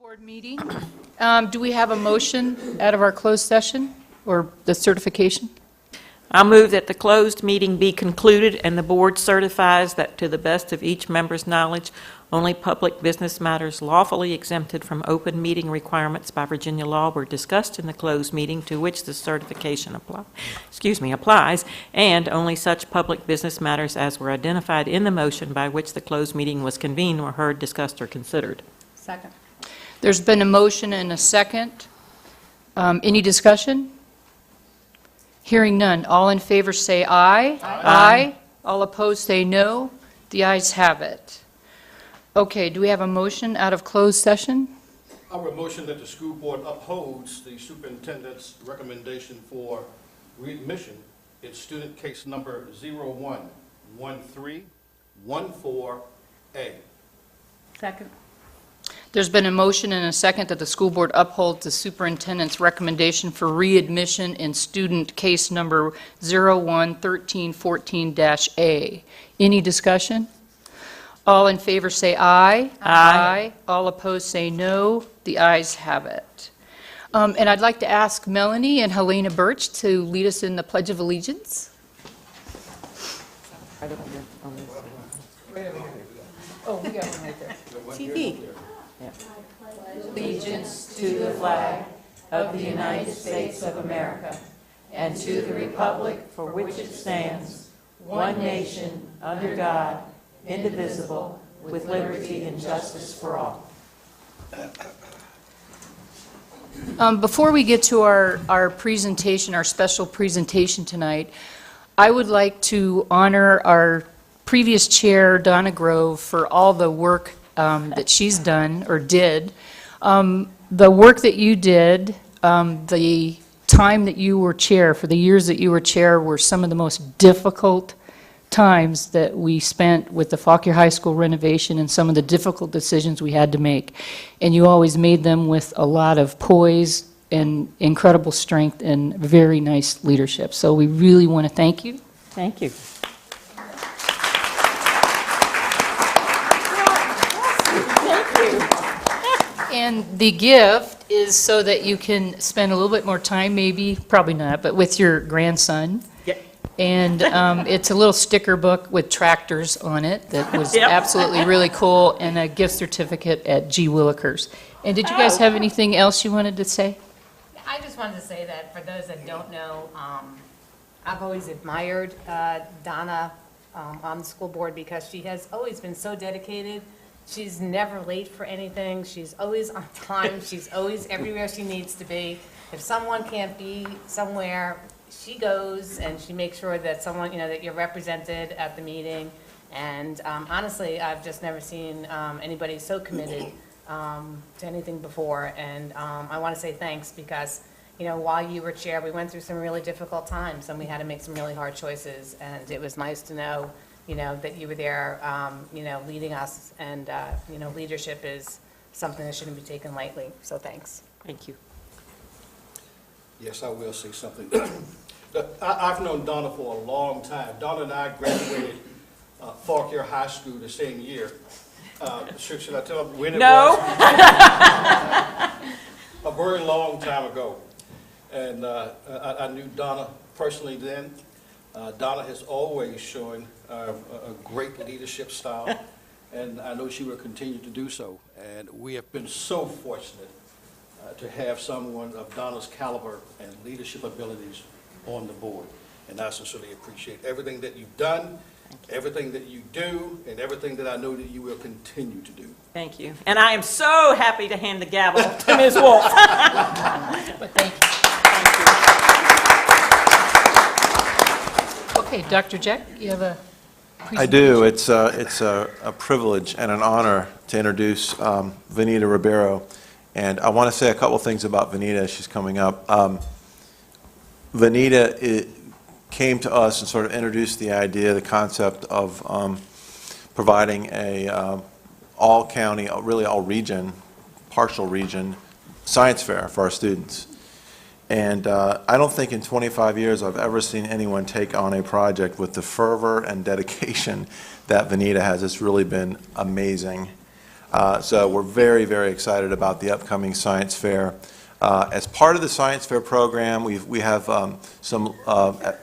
Board meeting. Do we have a motion out of our closed session or the certification? I move that the closed meeting be concluded and the board certifies that to the best of each member's knowledge, only public business matters lawfully exempted from open meeting requirements by Virginia law were discussed in the closed meeting to which the certification applies, and only such public business matters as were identified in the motion by which the closed meeting was convened were heard, discussed, or considered. Second. There's been a motion and a second. Any discussion? Hearing none. All in favor say aye. Aye. All opposed say no. The ayes have it. Okay, do we have a motion out of closed session? I would motion that the school board upholds the superintendent's recommendation for readmission in student case number 011314A. Second. There's been a motion and a second that the school board upholds the superintendent's recommendation for readmission in student case number 011314-A. Any discussion? All in favor say aye. Aye. All opposed say no. The ayes have it. And I'd like to ask Melanie and Helena Birch to lead us in the Pledge of Allegiance. Oh, we got one right there. TV. Allegiance to the flag of the United States of America and to the republic for which it stands, one nation, under God, indivisible, with liberty and justice for all. Before we get to our presentation, our special presentation tonight, I would like to honor our previous chair, Donna Grove, for all the work that she's done or did. The work that you did, the time that you were chair, for the years that you were chair, were some of the most difficult times that we spent with the Fauquier High School renovation and some of the difficult decisions we had to make. And you always made them with a lot of poise and incredible strength and very nice leadership. So we really want to thank you. Thank you. And the gift is so that you can spend a little bit more time, maybe, probably not, but with your grandson. Yep. And it's a little sticker book with tractors on it that was Yep. absolutely really cool, and a gift certificate at G. Willikers. And did you guys have anything else you wanted to say? I just wanted to say that for those that don't know, I've always admired Donna on the school board because she has always been so dedicated. She's never late for anything. She's always on time. She's always everywhere she needs to be. If someone can't be somewhere, she goes and she makes sure that someone, that you're represented at the meeting. And honestly, I've just never seen anybody so committed to anything before. And I want to say thanks because, while you were chair, we went through some really difficult times and we had to make some really hard choices. And it was nice to know that you were there, leading us, and, leadership is something that shouldn't be taken lightly, so thanks. Thank you. Yes, I will say something. I've known Donna for a long time. Donna and I graduated Fauquier High School the same year. Should I tell them when it was? A very long time ago. And I knew Donna personally then. Donna has always shown a great leadership style, and I know she will continue to do so. And we have been so fortunate to have someone of Donna's caliber and leadership abilities on the board. And I sincerely appreciate everything that you've done, everything that you do, and everything that I know that you will continue to do. Thank you. And I am so happy to hand the gavel to Ms. Wolf. But thank you. Okay, Dr. Jack, you have a presentation? I do. It's a privilege and an honor to introduce Vanita Ribeiro. And I want to say a couple things about Vanita as she's coming up. Vanita came to us and sort of introduced the idea, the concept of providing a all-county, really all-region, partial region science fair for our students. And I don't think in 25 years I've ever seen anyone take on a project with the fervor and dedication that Vanita has. It's really been amazing. So we're very, very excited about the upcoming science fair. As part of the science fair program, we have some,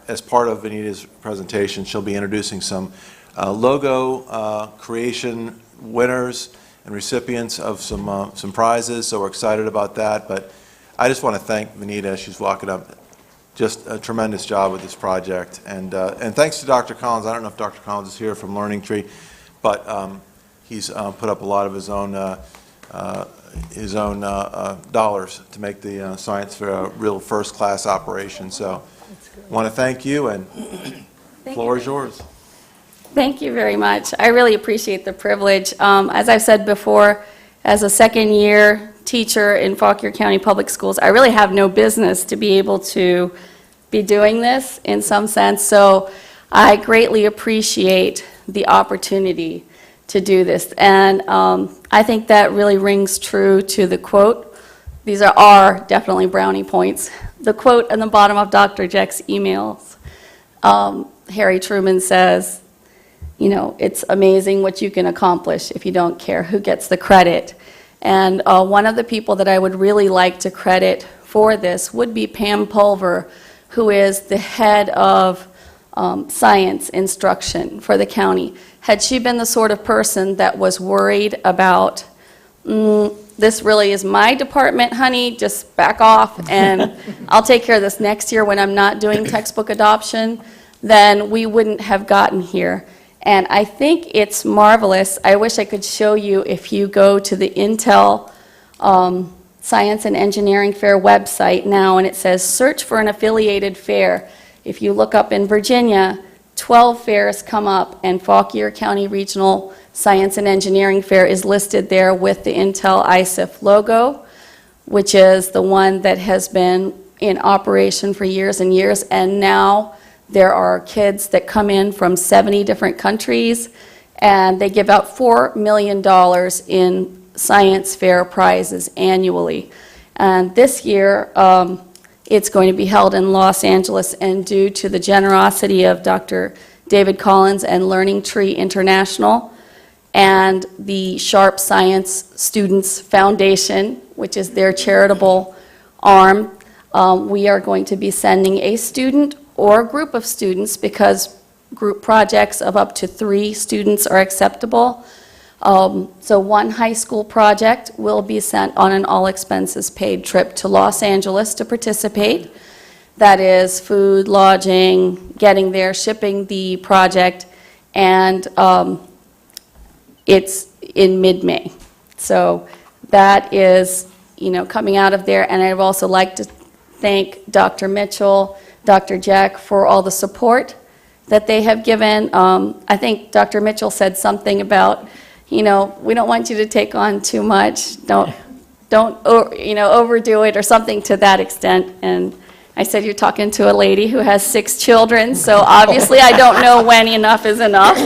as part of Anita's presentation, she'll be introducing some logo creation winners and recipients of some prizes, so we're excited about that. But I just want to thank Anita as she's walking up. Just a tremendous job with this project. And thanks to Dr. Collins. I don't know if Dr. Collins is here from Learning Tree, but he's put up a lot of his own dollars to make the science fair a real first-class operation. So I want to thank you, and the floor is yours. Thank you very much. I really appreciate the privilege. As I've said before, as a second-year teacher in Fauquier County Public Schools, I really have no business to be able to be doing this in some sense. So I greatly appreciate the opportunity to do this. And I think that really rings true to the quote. These are definitely brownie points. The quote on the bottom of Dr. Jeck's emails. Harry Truman says, you know, it's amazing what you can accomplish if you don't care who gets the credit. And one of the people that I would really like to credit for this would be Pam Pulver, who is the head of science instruction for the county. Had she been the sort of person that was worried about, this really is my department, honey, just back off, and I'll take care of this next year when I'm not doing textbook adoption, then we wouldn't have gotten here. And I think it's marvelous. I wish I could show you if you go to the Intel Science and Engineering Fair website now, and it says search for an affiliated fair. If you look up in Virginia, 12 fairs come up, and Fauquier County Regional Science and Engineering Fair is listed there with the Intel ISIF logo, which is the one that has been in operation for years and years, and now there are kids that come in from 70 different countries, and they give out $4 million in science fair prizes annually. And this year, it's going to be held in Los Angeles, and due to the generosity of Dr. David Collins and Learning Tree International and the Sharp Science Students Foundation, which is their charitable arm, we are going to be sending a student or a group of students, because group projects of up to 3 students are acceptable. So one high school project will be sent on an all-expenses-paid trip to Los Angeles to participate. That is food, lodging, getting there, shipping the project, and it's in mid-May. So that is, you know, coming out of there. And I'd also like to thank Dr. Mitchell, Dr. Jack, for all the support that they have given. I think Dr. Mitchell said something about, you know, we don't want you to take on too much. Don't overdo it, or something to that extent. And I said, you're talking to a lady who has 6 children, so obviously I don't know when enough is enough.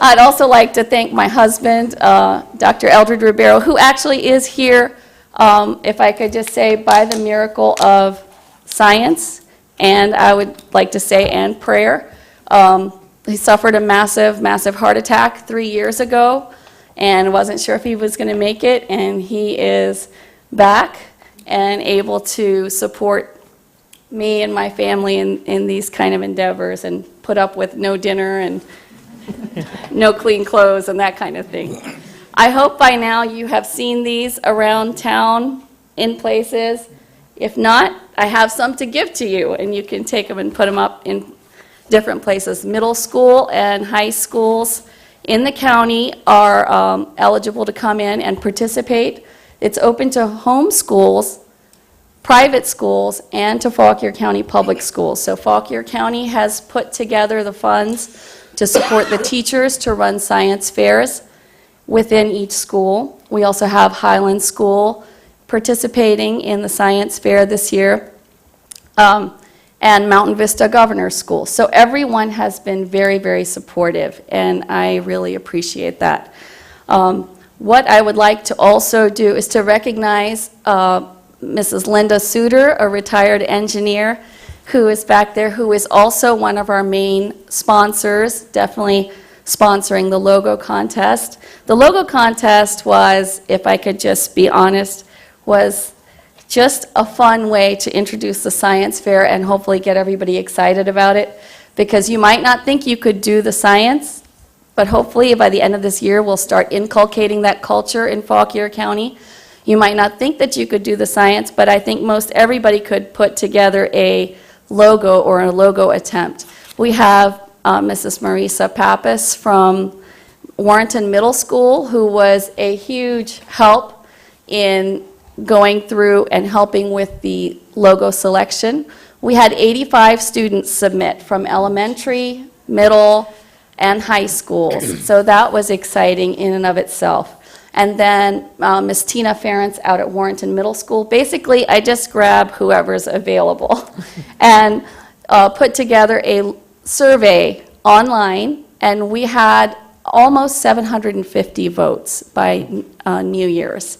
I'd also like to thank my husband, Dr. Eldred Ribeiro, who actually is here, if I could just say, by the miracle of science, and I would like to say, and prayer. He suffered a massive, massive heart attack 3 years ago, and wasn't sure if he was going to make it, and he is back and able to support me and my family in these kind of endeavors, and put up with no dinner and no clean clothes and that kind of thing. I hope by now you have seen these around town in places. If not, I have some to give to you, and you can take them and put them up in different places. Middle school and high schools in the county are eligible to come in and participate. It's open to home schools, private schools, and to Fauquier County Public Schools. So Fauquier County has put together the funds to support the teachers to run science fairs within each school. We also have Highland School participating in the science fair this year, and Mountain Vista Governor's School. So everyone has been very, very supportive, and I really appreciate that. What I would like to also do is to recognize Mrs. Linda Suter, a retired engineer who is back there, who is also one of our main sponsors, definitely sponsoring the logo contest. The logo contest was, if I could just be honest, was just a fun way to introduce the science fair and hopefully get everybody excited about it, because you might not think you could do the science, but hopefully by the end of this year we'll start inculcating that culture in Fauquier County. You might not think that you could do the science, but I think most everybody could put together a logo or a logo attempt. We have Mrs. Marisa Pappas from Warrenton Middle School, who was a huge help in going through and helping with the logo selection. We had 85 students submit from elementary, middle, and high schools. So that was exciting in and of itself. And then Ms. Tina Ferentz out at Warrenton Middle School. Basically, I just grab whoever's available and put together a survey online, and we had almost 750 votes by New Year's.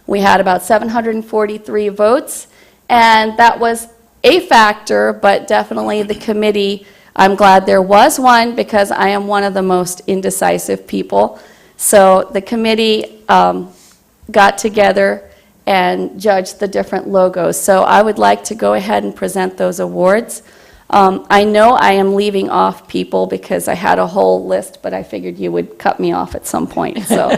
We had about 743 votes, and that was a factor, but definitely the committee, I'm glad there was one, because I am one of the most indecisive people. So the committee got together and judged the different logos. So I would like to go ahead and present those awards. I know I am leaving off people because I had a whole list, but I figured you would cut me off at some point. So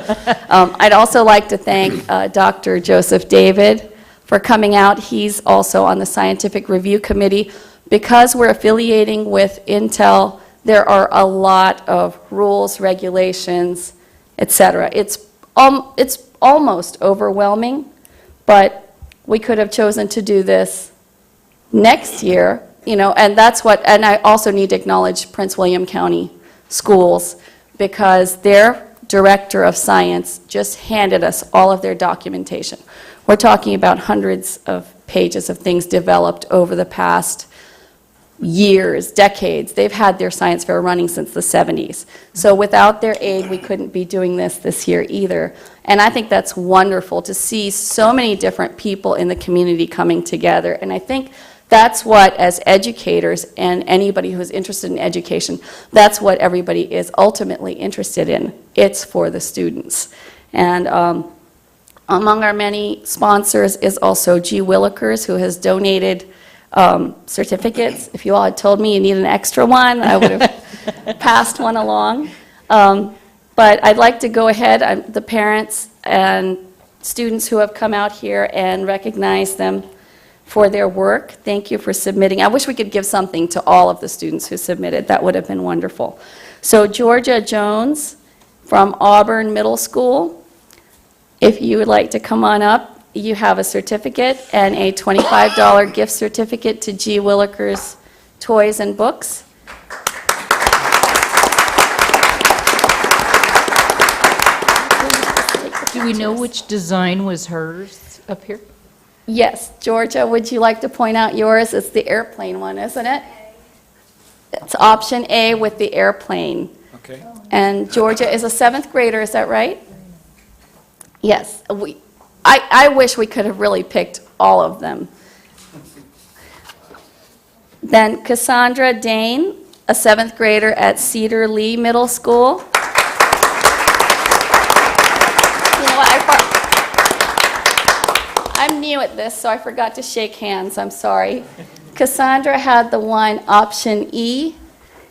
I'd also like to thank Dr. Joseph David for coming out. He's also on the Scientific Review Committee. Because we're affiliating with Intel, there are a lot of rules, regulations, etc. It's almost overwhelming, but we could have chosen to do this next year, and that's what, and I also need to acknowledge Prince William County Schools, because their director of science just handed us all of their documentation. We're talking about hundreds of pages of things developed over the past years, decades. They've had their science fair running since the 70s. So without their aid, we couldn't be doing this year either. And I think that's wonderful to see so many different people in the community coming together. And I think that's what, as educators and anybody who's interested in education, that's what everybody is ultimately interested in. It's for the students. And among our many sponsors is also G. Willikers, who has donated certificates. If you all had told me you need an extra one, I would have passed one along. But I'd like to go ahead, the parents and students who have come out here, and recognize them for their work. Thank you for submitting. I wish we could give something to all of the students who submitted. That would have been wonderful. So Georgia Jones from Auburn Middle School, if you would like to come on up. You have a certificate and a $25 gift certificate to G. Willikers Toys and Books. Do we know which design was hers up here? Yes, Georgia, would you like to point out yours? It's the airplane one, isn't it? It's option A with the airplane. Okay. And Georgia is a 7th grader, is that right? Yes. I wish we could have really picked all of them. Then Cassandra Dane, a 7th grader at Cedar Lee Middle School. You know what, I'm new at this, so I forgot to shake hands, I'm sorry. Cassandra had the one, option E.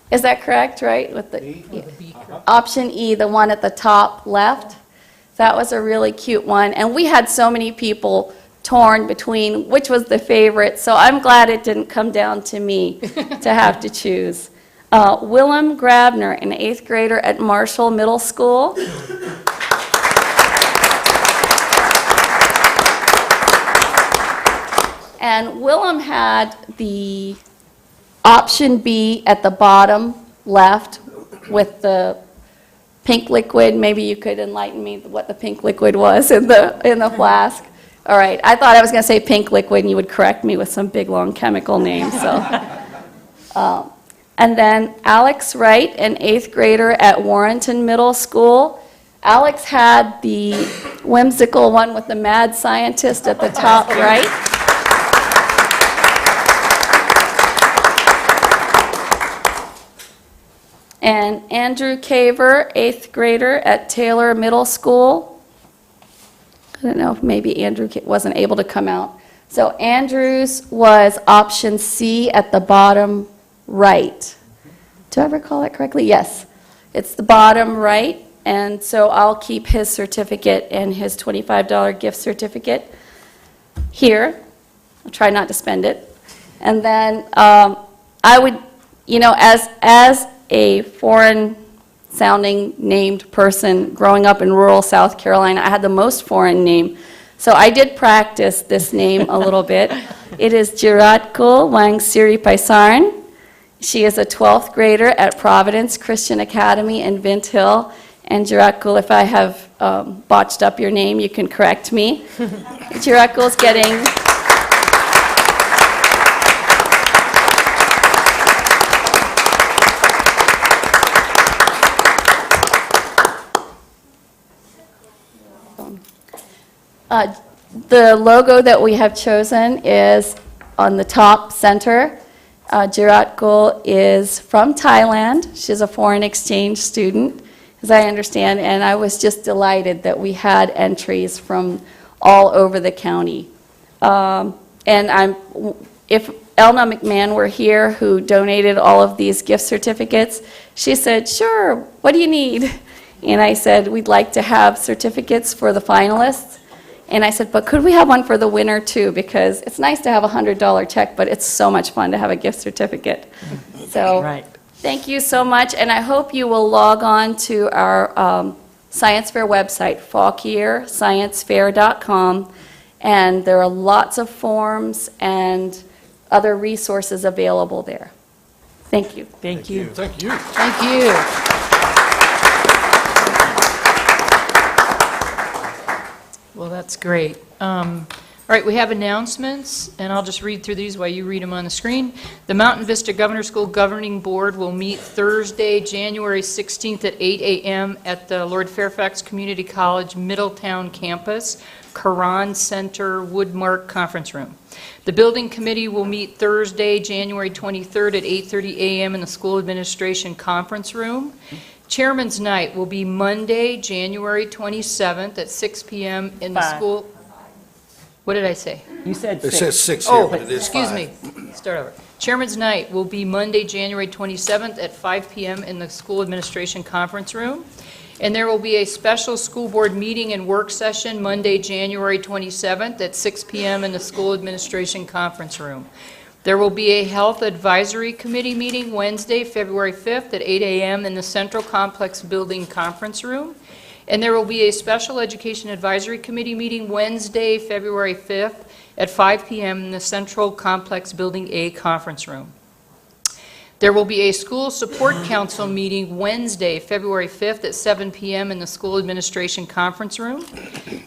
Is that correct, right? With the option E, the one at the top left. That was a really cute one. And we had so many people torn between which was the favorite, so I'm glad it didn't come down to me to have to choose. Willem Grabner, an 8th grader at Marshall Middle School. And Willem had the option B at the bottom left with the pink liquid. Maybe you could enlighten me what the pink liquid was in the flask. All right, I thought I was going to say pink liquid, and you would correct me with some big, long chemical name. So, and then Alex Wright, an 8th grader at Warrenton Middle School. Alex had the whimsical one with the mad scientist at the top right. And Andrew Caver, 8th grader at Taylor Middle School. I don't know if maybe Andrew wasn't able to come out. So Andrew's was option C at the bottom right. Do I recall it correctly? Yes. It's the bottom right, and so I'll keep his certificate and his $25 gift certificate here. I'll try not to spend it. And then I would, as a foreign-sounding named person growing up in rural South Carolina, I had the most foreign name. So I did practice this name a little bit. It is Jiratko Wangsiri Paisaran. She is a 12th grader at Providence Christian Academy in Vint Hill. And Jiratko, if I have botched up your name, you can correct me. Jiratko's getting... The logo that we have chosen is on the top center. Jiratko is from Thailand. She's a foreign exchange student, as I understand, and I was just delighted that we had entries from all over the county. If Elna McMahon were here, who donated all of these gift certificates, she said, "Sure, what do you need?" And I said, "We'd like to have certificates for the finalists." And I said, "But could we have one for the winner too? Because it's nice to have a $100 check, but it's so much fun to have a gift certificate." So Right. thank you so much, and I hope you will log on to our Science Fair website, FAUQUIErsciencefair.com, and there are lots of forms and other resources available there. Thank you. Thank you. Thank you. Thank you. Well, that's great. All right, we have announcements, and I'll just read through these while you read them on the screen. The Mountain Vista Governor School Governing Board will meet Thursday, January 16th at 8 a.m. at the Lord Fairfax Community College Middletown campus, Karan Center, Woodmark Conference Room. The Building Committee will meet Thursday, January 23rd at 8:30 a.m. in the School Administration Conference Room. Chairman's Night will be Monday, January 27th at 6 p.m. in the school. What did I say? You said It 6. says 6 here, Oh, but it is 5. excuse me. Start over. Chairman's Night will be Monday, January 27th at 5 p.m. in the School Administration Conference Room. And there will be a special school board meeting and work session Monday, January 27th at 6 p.m. in the School Administration Conference Room. There will be a Health Advisory Committee meeting Wednesday, February 5th at 8 a.m. in the Central Complex Building Conference Room. And there will be a Special Education Advisory Committee meeting Wednesday, February 5th at 5 p.m. in the Central Complex Building A Conference Room. There will be a School Support Council meeting Wednesday, February 5th at 7 p.m. in the School Administration Conference Room.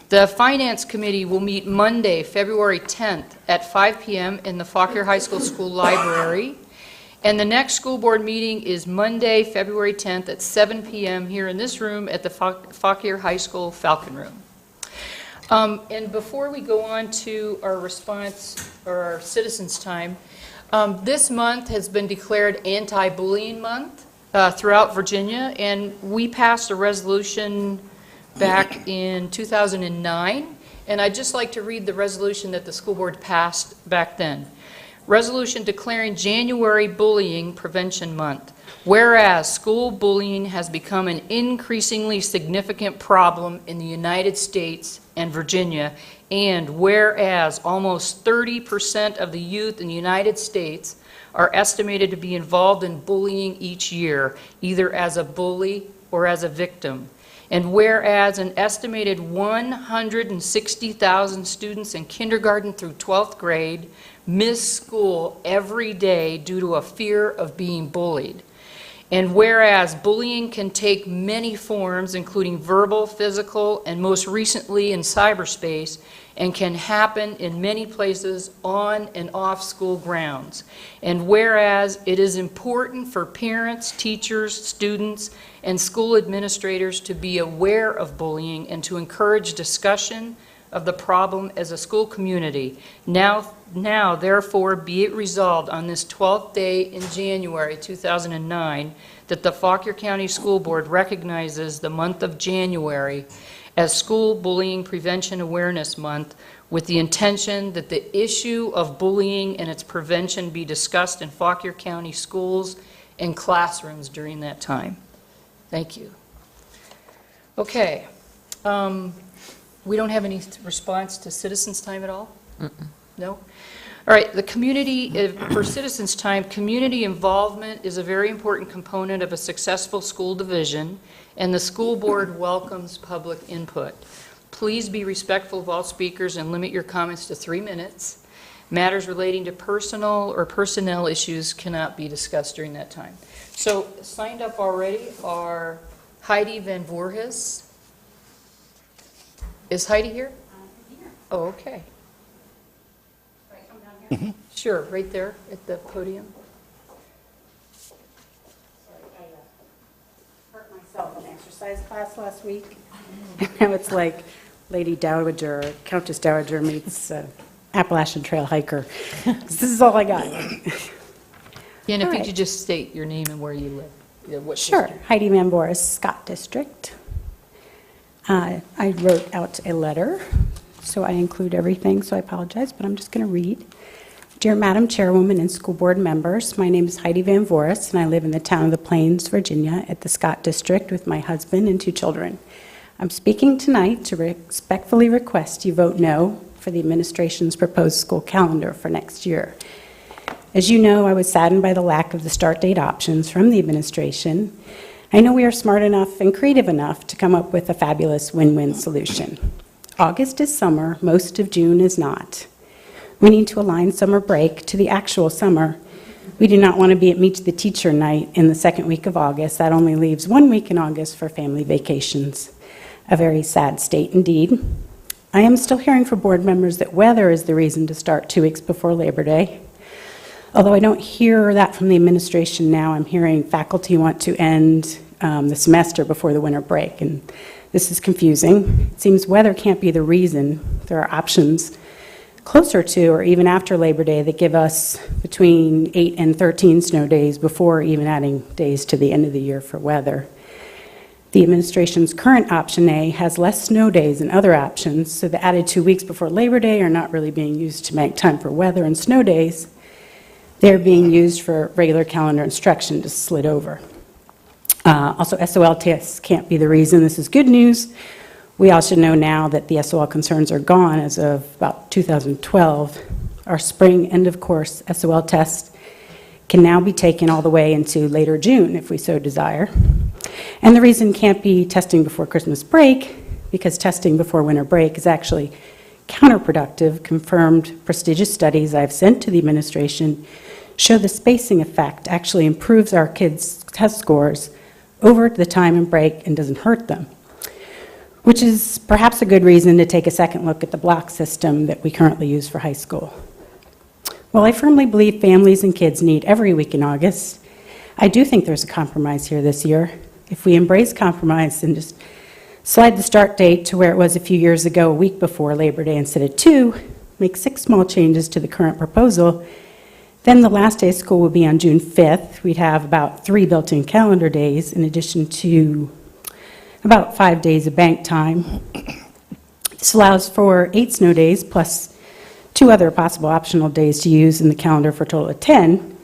The Finance Committee will meet Monday, February 10th at 5 p.m. in the Fauquier High School School Library. And the next school board meeting is Monday, February 10th at 7 p.m. here in this room at the Fauquier High School Falcon Room. And before we go on to our response or our citizens' time, this month has been declared Anti-Bullying Month throughout Virginia, and we passed a resolution back in 2009, and I'd just like to read the resolution that the school board passed back then. Resolution declaring January Bullying Prevention Month. Whereas school bullying has become an increasingly significant problem in the United States and Virginia, and whereas almost 30% of the youth in the United States are estimated to be involved in bullying each year, either as a bully or as a victim. And whereas an estimated 160,000 students in kindergarten through 12th grade miss school every day due to a fear of being bullied. And whereas bullying can take many forms, including verbal, physical, and most recently in cyberspace, and can happen in many places on and off school grounds. And whereas it is important for parents, teachers, students, and school administrators to be aware of bullying and to encourage discussion, of the problem as a school community. Now, therefore, be it resolved on this 12th day in January 2009 that the Fauquier County School Board recognizes the month of January as School Bullying Prevention Awareness Month, with the intention that the issue of bullying and its prevention be discussed in Fauquier County schools and classrooms during that time. Thank you. Okay. We don't have any response to citizens' time at all? No? All right, the community, for citizens' time, community involvement is a very important component of a successful school division, and the school board welcomes public input. Please be respectful of all speakers and limit your comments to 3 minutes. Matters relating to personal or personnel issues cannot be discussed during that time. So, signed up already are Heidi Van Voorhis. Is Heidi here? Oh, okay. Sure, right there at the podium. I hurt myself in exercise class last week. Now it's like Lady Dowager, Countess Dowager meets Appalachian Trail hiker. This is all I got. And if All you right. could just state your name and where you live. Yeah, what Sure. district. Heidi Van Boris, Scott District. I wrote out a letter, so I include everything, so I apologize, but I'm just going to read. Dear Madam Chairwoman and school board members, my name is Heidi Van Voris, and I live in the town of the Plains, Virginia, at the Scott District with my husband and 2 children. I'm speaking tonight to respectfully request you vote no for the administration's proposed school calendar for next year. As you know, I was saddened by the lack of the start date options from the administration. I know we are smart enough and creative enough to come up with a fabulous win-win solution. August is summer, most of June is not. We need to align summer break to the actual summer. We do not want to be at Meet the Teacher night in the second week of August. That only leaves 1 week in August for family vacations. A very sad state indeed. I am still hearing from board members that weather is the reason to start 2 weeks before Labor Day. Although I don't hear that from the administration now, I'm hearing faculty want to end the semester before the winter break, and this is confusing. It seems weather can't be the reason. There are options closer to or even after Labor Day that give us between 8 and 13 snow days before even adding days to the end of the year for weather. The administration's current option A has less snow days than other options, so the added 2 weeks before Labor Day are not really being used to make time for weather and snow days. They're being used for regular calendar instruction to slid over. Also, SOL tests can't be the reason. This is good news. We all should know now that the SOL concerns are gone as of about 2012. Our spring end-of-course SOL test can now be taken all the way into later June if we so desire. And the reason can't be testing before Christmas break, because testing before winter break is actually counterproductive. Confirmed prestigious studies I've sent to the administration show the spacing effect actually improves our kids' test scores over the time and break and doesn't hurt them, which is perhaps a good reason to take a second look at the block system that we currently use for high school. While I firmly believe families and kids need every week in August, I do think there's a compromise here this year. If we embrace compromise and just slide the start date to where it was a few years ago, a week before Labor Day instead of 2, make 6 small changes to the current proposal, then the last day of school will be on June 5th. We'd have about 3 built-in calendar days in addition to about 5 days of bank time. This allows for 8 snow days plus 2 other possible optional days to use in the calendar for a total of 10.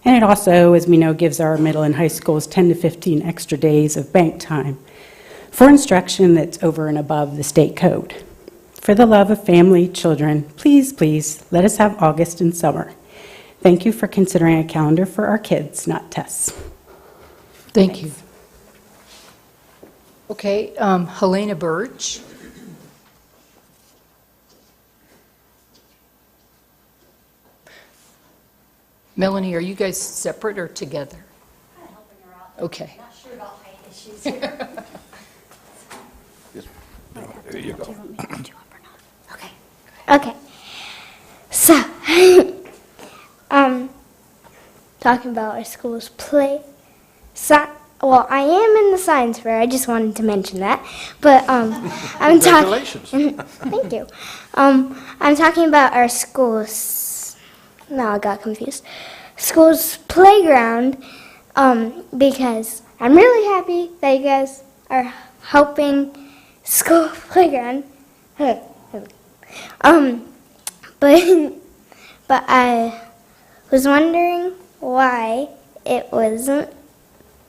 And it also, as we know, gives our middle and high schools 10 to 15 extra days of bank time for instruction that's over and above the state code. For the love of family, children, please, please, let us have August and summer. Thank you for considering a calendar for our kids, not tests. Thank you. Okay, Helena Birch. Melanie, are you guys separate or together? I'm helping her out. Okay. Not sure about height issues here. There you go. Do you want me to put you up or not? Okay. Okay. So, talking about our school's play. well, I am in the science fair. I just wanted to mention that. But I'm talking. Congratulations. Thank you. I'm talking about our school's. No, I got confused. School's playground. Because I'm really happy that you guys are helping school playground. But I was wondering why it wasn't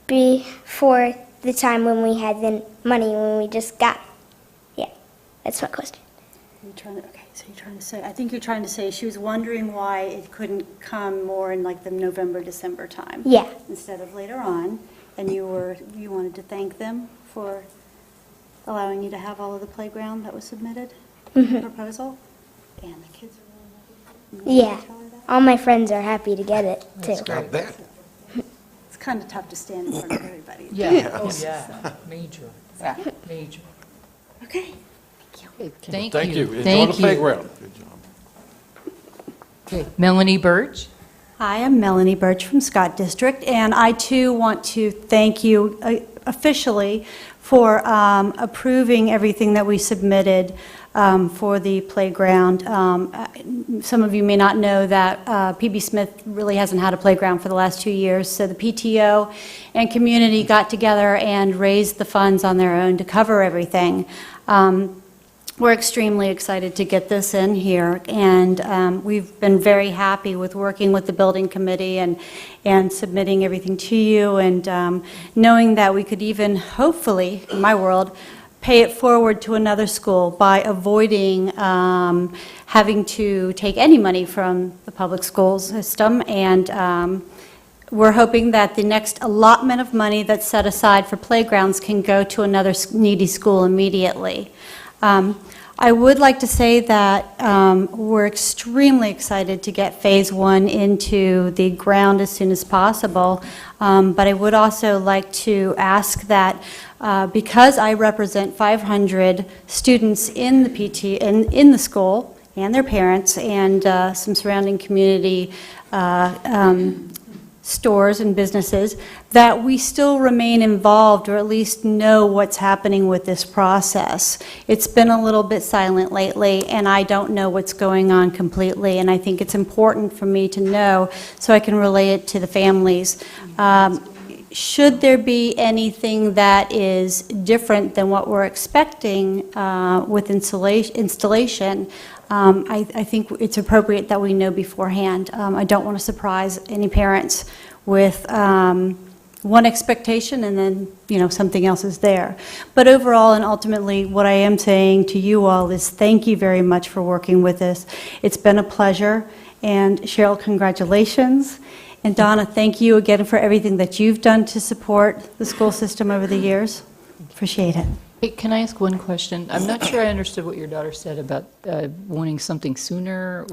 before the time when we had the money when we just got it. Yeah, that's my question. I think you're trying to say she was wondering why it couldn't come more in like the November, December time. Yeah. Instead of later on, and you wanted to thank them for allowing you to have all of the playground that was submitted, proposal, and the kids are really happy. Yeah, all my friends are happy to get it too. I bet. It's kind of tough to stand in front of everybody. Yeah, oh, yeah, major, major. Okay. Thank Thank you. you. Enjoy Thank the you. playground. Okay, Melanie Birch? Hi, I'm Melanie Birch from Scott District, and I too want to thank you officially for approving everything that we submitted for the playground. Some of you may not know that PB Smith really hasn't had a playground for the last 2 years, so the PTO and community got together and raised the funds on their own to cover everything. We're extremely excited to get this in here, and we've been very happy with working with the building committee and submitting everything to you, and knowing that we could even, hopefully, in my world, pay it forward to another school by avoiding having to take any money from the public school system, and we're hoping that the next allotment of money that's set aside for playgrounds can go to another needy school immediately. I would like to say that we're extremely excited to get Phase 1 into the ground as soon as possible, but I would also like to ask that because I represent 500 students in the in the school and their parents and some surrounding community stores and businesses, that we still remain involved or at least know what's happening with this process. It's been a little bit silent lately, and I don't know what's going on completely, and I think it's important for me to know so I can relay it to the families. Should there be anything that is different than what we're expecting with installation, I think it's appropriate that we know beforehand. I don't want to surprise any parents with one expectation and then, something else is there. But overall and ultimately, what I am saying to you all is thank you very much for working with us. It's been a pleasure. And Cheryl, congratulations. And Donna, thank you again for everything that you've done to support the school system over the years. Appreciate it. Hey, can I ask one question? I'm not sure I understood what your daughter said about wanting something sooner.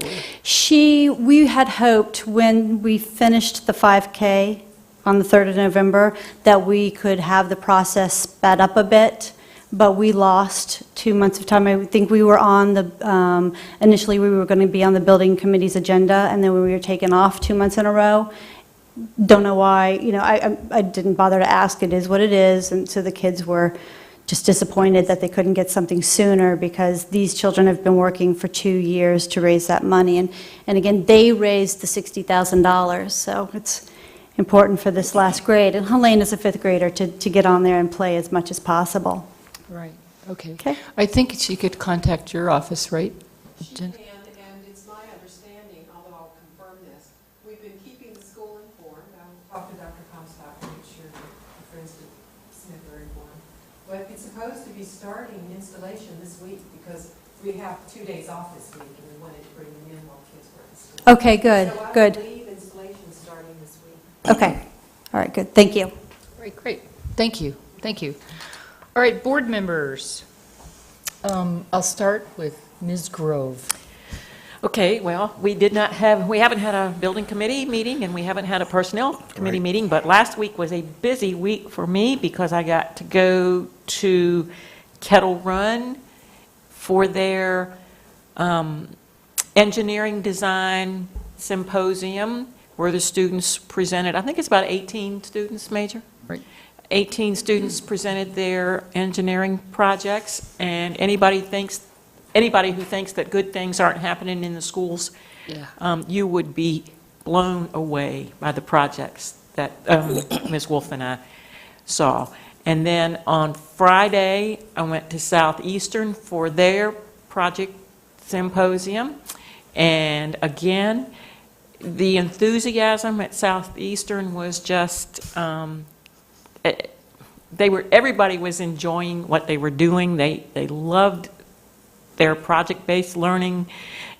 We had hoped when we finished the 5K on the 3rd of November that we could have the process sped up a bit, but we lost 2 months of time. I think we were on the, initially we were going to be on the building committee's agenda, and then we were taken off 2 months in a row. Don't know why, I didn't bother to ask. It is what it is, and so the kids were just disappointed that they couldn't get something sooner because these children have been working for 2 years to raise that money. And again, they raised the $60,000, so it's important for this last grade. And Helene is a 5th grader to get on there and play as much as possible. Right, okay. Okay. I think she could contact your office, right? She Jen? can, and it's my understanding, although I'll confirm this, we've been keeping the school informed. I'll talk to Dr. Comstock to make sure that the friends at Smith are informed. But it's supposed to be starting installation this week because we have 2 days off this week and we wanted to bring them in while kids were at school. Okay, good, So I good. believe installation's starting this week. Okay, all right, good, thank you. Right, great. Thank you, thank you. All right, board members. I'll start with Ms. Grove. Okay, well, we haven't had a building committee meeting, and we haven't had a personnel committee meeting, but last week was a busy week for me because I got to go to Kettle Run for their engineering design symposium where the students presented. I think it's about 18 students, Major? Right. 18 students presented their engineering projects, and anybody who thinks that good things aren't happening in the schools, you would be blown away by the projects that Ms. Wolf and I saw. And then on Friday, I went to Southeastern for their project symposium. And again, the enthusiasm at Southeastern was just, everybody was enjoying what they were doing. They loved their project-based learning.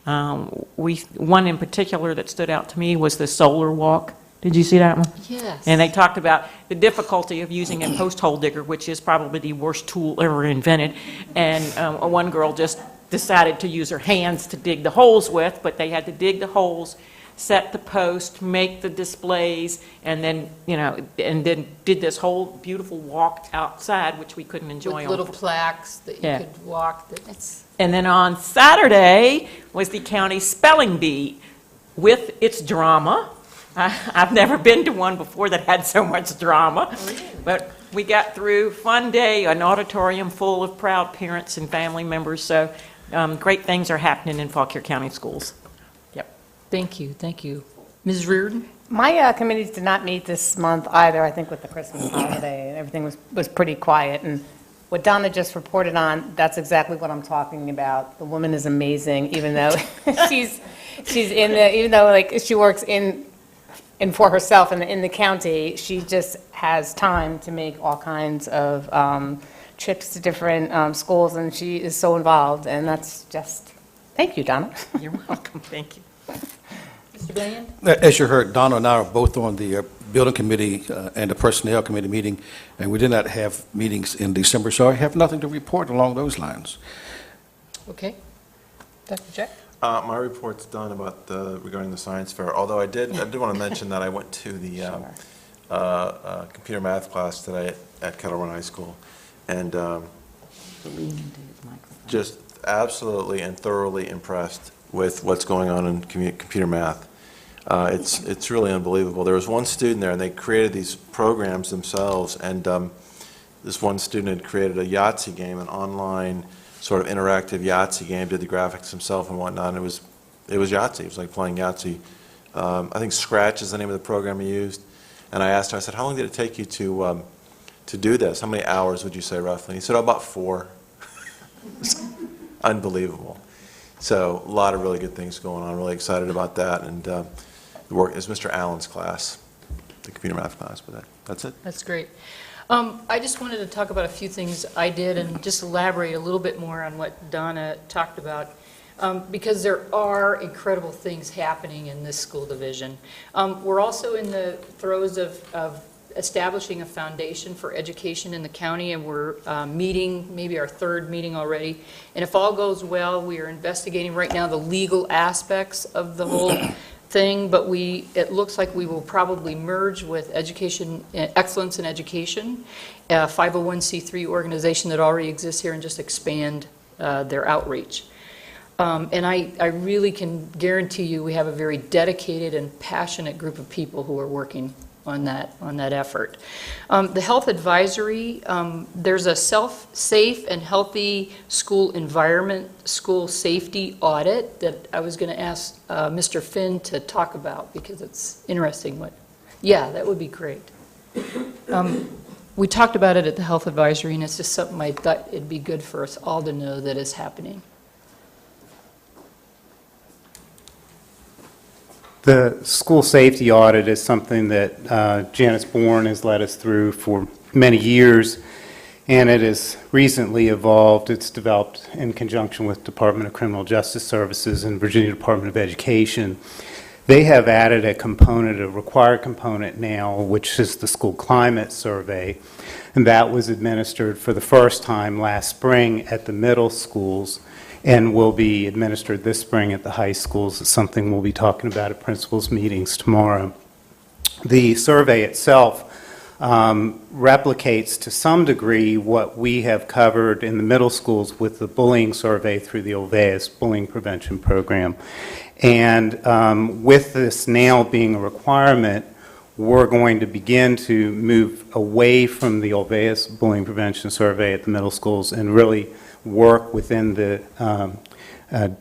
One in particular that stood out to me was the solar walk. Did you see that one? Yes. And they talked about the difficulty of using a post hole digger, which is probably the worst tool ever invented. And one girl just decided to use her hands to dig the holes with, but they had to dig the holes, set the post, make the displays, and then, and then did this whole beautiful walk outside, which we couldn't enjoy. With little plaques that you could walk. And then on Saturday was the county spelling bee with its drama. I've never been to one before that had so much drama, but we got through, fun day, an auditorium full of proud parents and family members, so great things are happening in Fauquier County schools. Yep. Thank you, thank you. Ms. Reardon? My committees did not meet this month either, I think with the Christmas holiday, and everything was pretty quiet. And what Donna just reported on, that's exactly what I'm talking about. The woman is amazing, even though she's in the, even though like she works in for herself in the county, she just has time to make all kinds of trips to different schools, and she is so involved, and that's just, thank you, Donna. You're welcome. Thank you. Mr. Bland? As you heard, Donna and I are both on the building committee and the personnel committee meeting, and we did not have meetings in December, so I have nothing to report along those lines. Okay. Dr. Jack? My report's done about regarding the science fair, although I did want to mention that I went to the computer math class today at Kettle Run High School, and just absolutely and thoroughly impressed with what's going on in computer math. It's really unbelievable. There was one student there, and they created these programs themselves, and this one student had created a Yahtzee game, an online sort of interactive Yahtzee game, did the graphics himself and whatnot, and it was Yahtzee. It was like playing Yahtzee. I think Scratch is the name of the program he used, and I asked him, I said, how long did it take you to do this? How many hours would you say roughly? And he said, oh, about 4. Unbelievable. So a lot of really good things going on. Really excited about that, and the work is Mr. Allen's class, the computer math class, but that's it. That's great. I just wanted to talk about a few things I did and just elaborate a little bit more on what Donna talked about, because there are incredible things happening in this school division. We're also in the throes of establishing a foundation for education in the county, and we're meeting, maybe our 3rd meeting already. And if all goes well, we are investigating right now the legal aspects of the whole thing, but it looks like we will probably merge with Education Excellence in Education, a 501c3 organization that already exists here, and just expand their outreach. And I really can guarantee you we have a very dedicated and passionate group of people who are working on that effort. The health advisory, there's a safe and healthy school environment, school safety audit that I was going to ask Mr. Finn to talk about, because it's interesting. Yeah, that would be great. We talked about it at the health advisory, and it's just something I thought it'd be good for us all to know that is happening. The school safety audit is something that Janice Bourne has led us through for many years, and it has recently evolved. It's developed in conjunction with Department of Criminal Justice Services and Virginia Department of Education. They have added a component, a required component now, which is the school climate survey, and that was administered for the first time last spring at the middle schools, and will be administered this spring at the high schools. It's something we'll be talking about at principals' meetings tomorrow. The survey itself replicates to some degree what we have covered in the middle schools with the bullying survey through the OVEAS bullying prevention program. And with this now being a requirement, we're going to begin to move away from the Olveus Bullying Prevention Survey at the middle schools and really work within the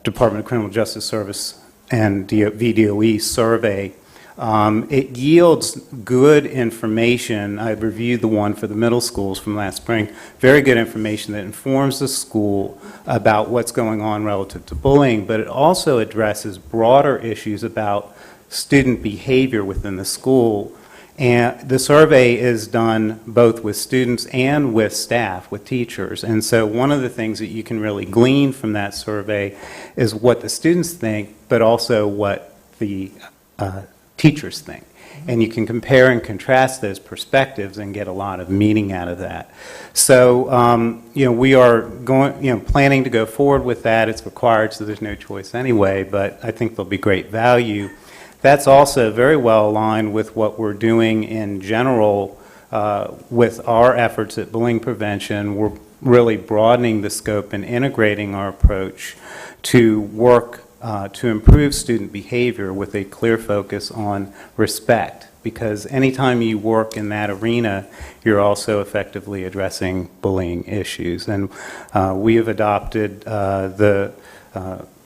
Department of Criminal Justice Service and VDOE survey. It yields good information. I reviewed the one for the middle schools from last spring. Very good information that informs the school about what's going on relative to bullying, but it also addresses broader issues about student behavior within the school. And the survey is done both with students and with staff, with teachers. And so one of the things that you can really glean from that survey is what the students think, but also what the teachers think. And you can compare and contrast those perspectives and get a lot of meaning out of that. So, we are planning to go forward with that. It's required, so there's no choice anyway, but I think there'll be great value. That's also very well aligned with what we're doing in general with our efforts at bullying prevention. We're really broadening the scope and integrating our approach to work to improve student behavior with a clear focus on respect, because anytime you work in that arena, you're also effectively addressing bullying issues. And we have adopted the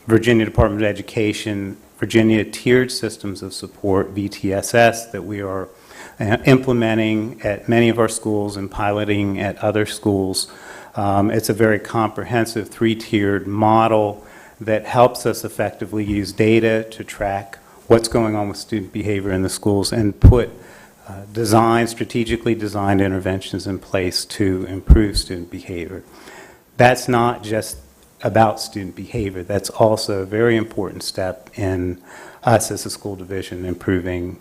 Virginia Department of Education Virginia Tiered Systems of Support, VTSS, that we are implementing at many of our schools and piloting at other schools. It's a very comprehensive three-tiered model that helps us effectively use data to track what's going on with student behavior in the schools and put strategically designed interventions in place to improve student behavior. That's not just about student behavior. That's also a very important step in us as a school division improving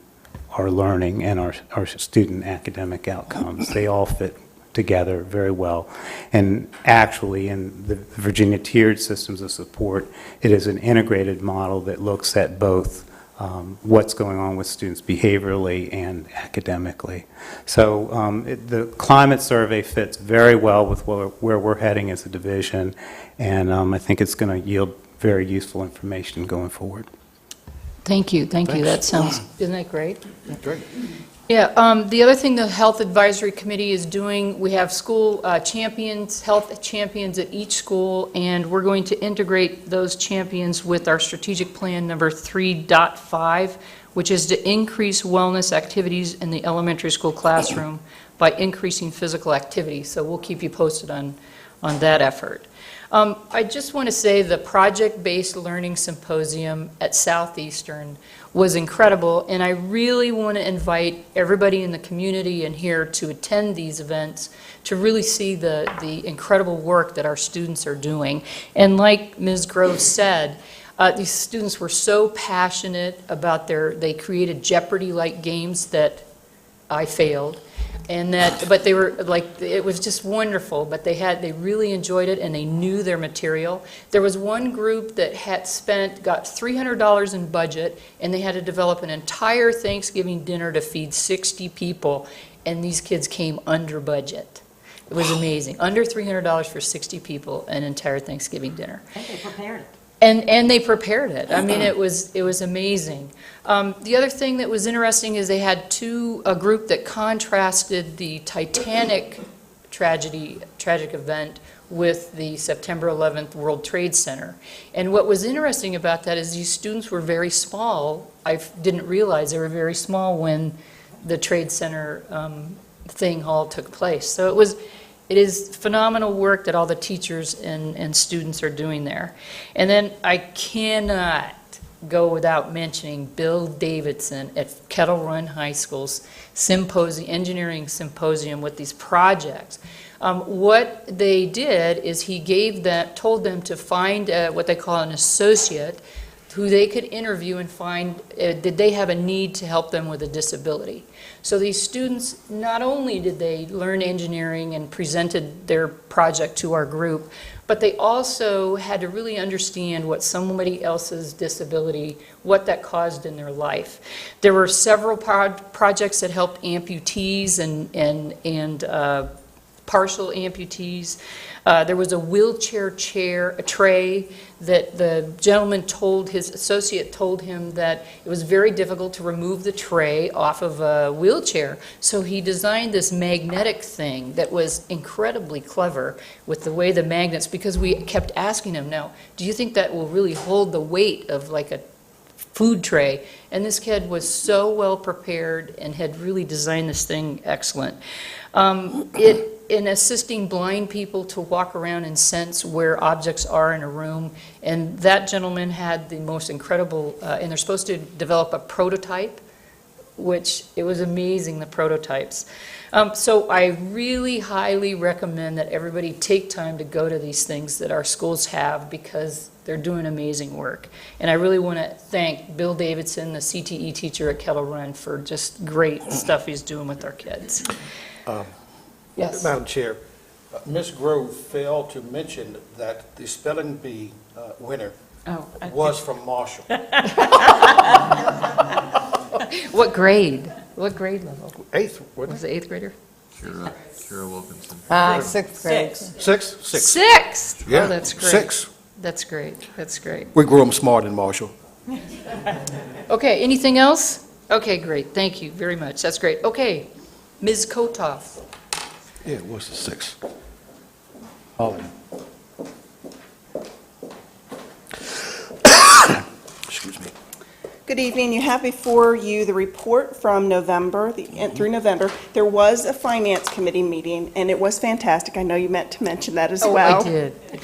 our learning and our student academic outcomes. They all fit together very well. And actually, in the Virginia Tiered Systems of Support, it is an integrated model that looks at both what's going on with students behaviorally and academically. So the climate survey fits very well with where we're heading as a division, and I think it's going to yield very useful information going forward. Thank you, thank you. That sounds, isn't that great? Great. Yeah, the other thing the Health Advisory Committee is doing, we have school champions, health champions at each school, and we're going to integrate those champions with our strategic plan number 3.5, which is to increase wellness activities in the elementary school classroom by increasing physical activity. So we'll keep you posted on that effort. I just want to say the project-based learning symposium at Southeastern was incredible, and I really want to invite everybody in the community and here to attend these events to really see the incredible work that our students are doing. And like Ms. Grove said, these students were so passionate about they created Jeopardy-like games that I failed. But they were like, it was just wonderful, but they really enjoyed it and they knew their material. There was one group that got $300 in budget, and they had to develop an entire Thanksgiving dinner to feed 60 people, and these kids came under budget. It was amazing. Under $300 for 60 people, an entire Thanksgiving dinner. And they prepared it. And they prepared it. I mean, it was amazing. The other thing that was interesting is they had a group that contrasted the Titanic tragic event with the September 11th World Trade Center. And what was interesting about that is these students were very small. I didn't realize they were very small when the Trade Center thing all took place. So it is phenomenal work that all the teachers and students are doing there. And then I cannot go without mentioning Bill Davidson at Kettle Run High School's engineering symposium with these projects. What they did is he told them to find what they call an associate who they could interview and find did they have a need to help them with a disability. So these students, not only did they learn engineering and presented their project to our group, but they also had to really understand what somebody else's disability, what that caused in their life. There were several projects that helped amputees and partial amputees. There was a wheelchair chair, a tray, that the gentleman told, his associate told him that it was very difficult to remove the tray off of a wheelchair. So he designed this magnetic thing that was incredibly clever with the way the magnets, because we kept asking him, now, do you think that will really hold the weight of like a food tray? And this kid was so well prepared and had really designed this thing excellent. In assisting blind people to walk around and sense where objects are in a room, and that gentleman had the most incredible, and they're supposed to develop a prototype, which it was amazing, the prototypes. So I really highly recommend that everybody take time to go to these things that our schools have, because they're doing amazing work. And I really want to thank Bill Davidson, the CTE teacher at Kettle Run, for just great stuff he's doing with our kids. Yes. Madam Chair, Ms. Grove failed to mention that the spelling bee winner was from Marshall. What grade? What grade level? Eighth, wasn't Was it eighth grader? Kira Wilkinson. Sixth grade. Sixth? Sixth. Sixth! Yeah, Oh, that's great. sixth. That's great. That's great. We grew them smart in Marshall. Okay, anything else? Okay, great. Thank you very much. That's great. Okay, Ms. Kotoff. Yeah, it was the sixth. Holly. Excuse me. Good evening. You have before you the report from November, through November. There was a Finance Committee meeting, and it was fantastic. I know you meant to mention that as well. I did. It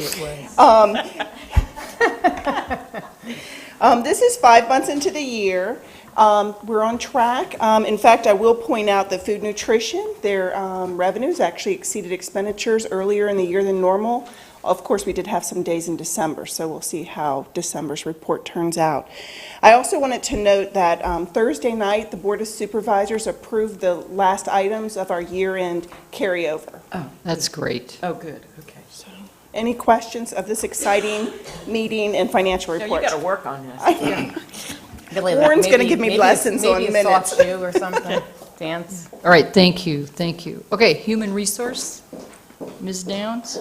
was. This is 5 months into the year. We're on track. In fact, I will point out that food nutrition, their revenues actually exceeded expenditures earlier in the year than normal. Of course, we did have some days in December, so we'll see how December's report turns out. I also wanted to note that Thursday night, the Board of Supervisors approved the last items of our year-end carryover. Oh, that's great. Oh, good, okay. Any questions of this exciting meeting and financial No, you report? got to work on this. Warren's going to give me lessons on Maybe a minutes. soft shoe or something, dance. All right, thank you, thank you. Okay, human resource, Ms. Downs?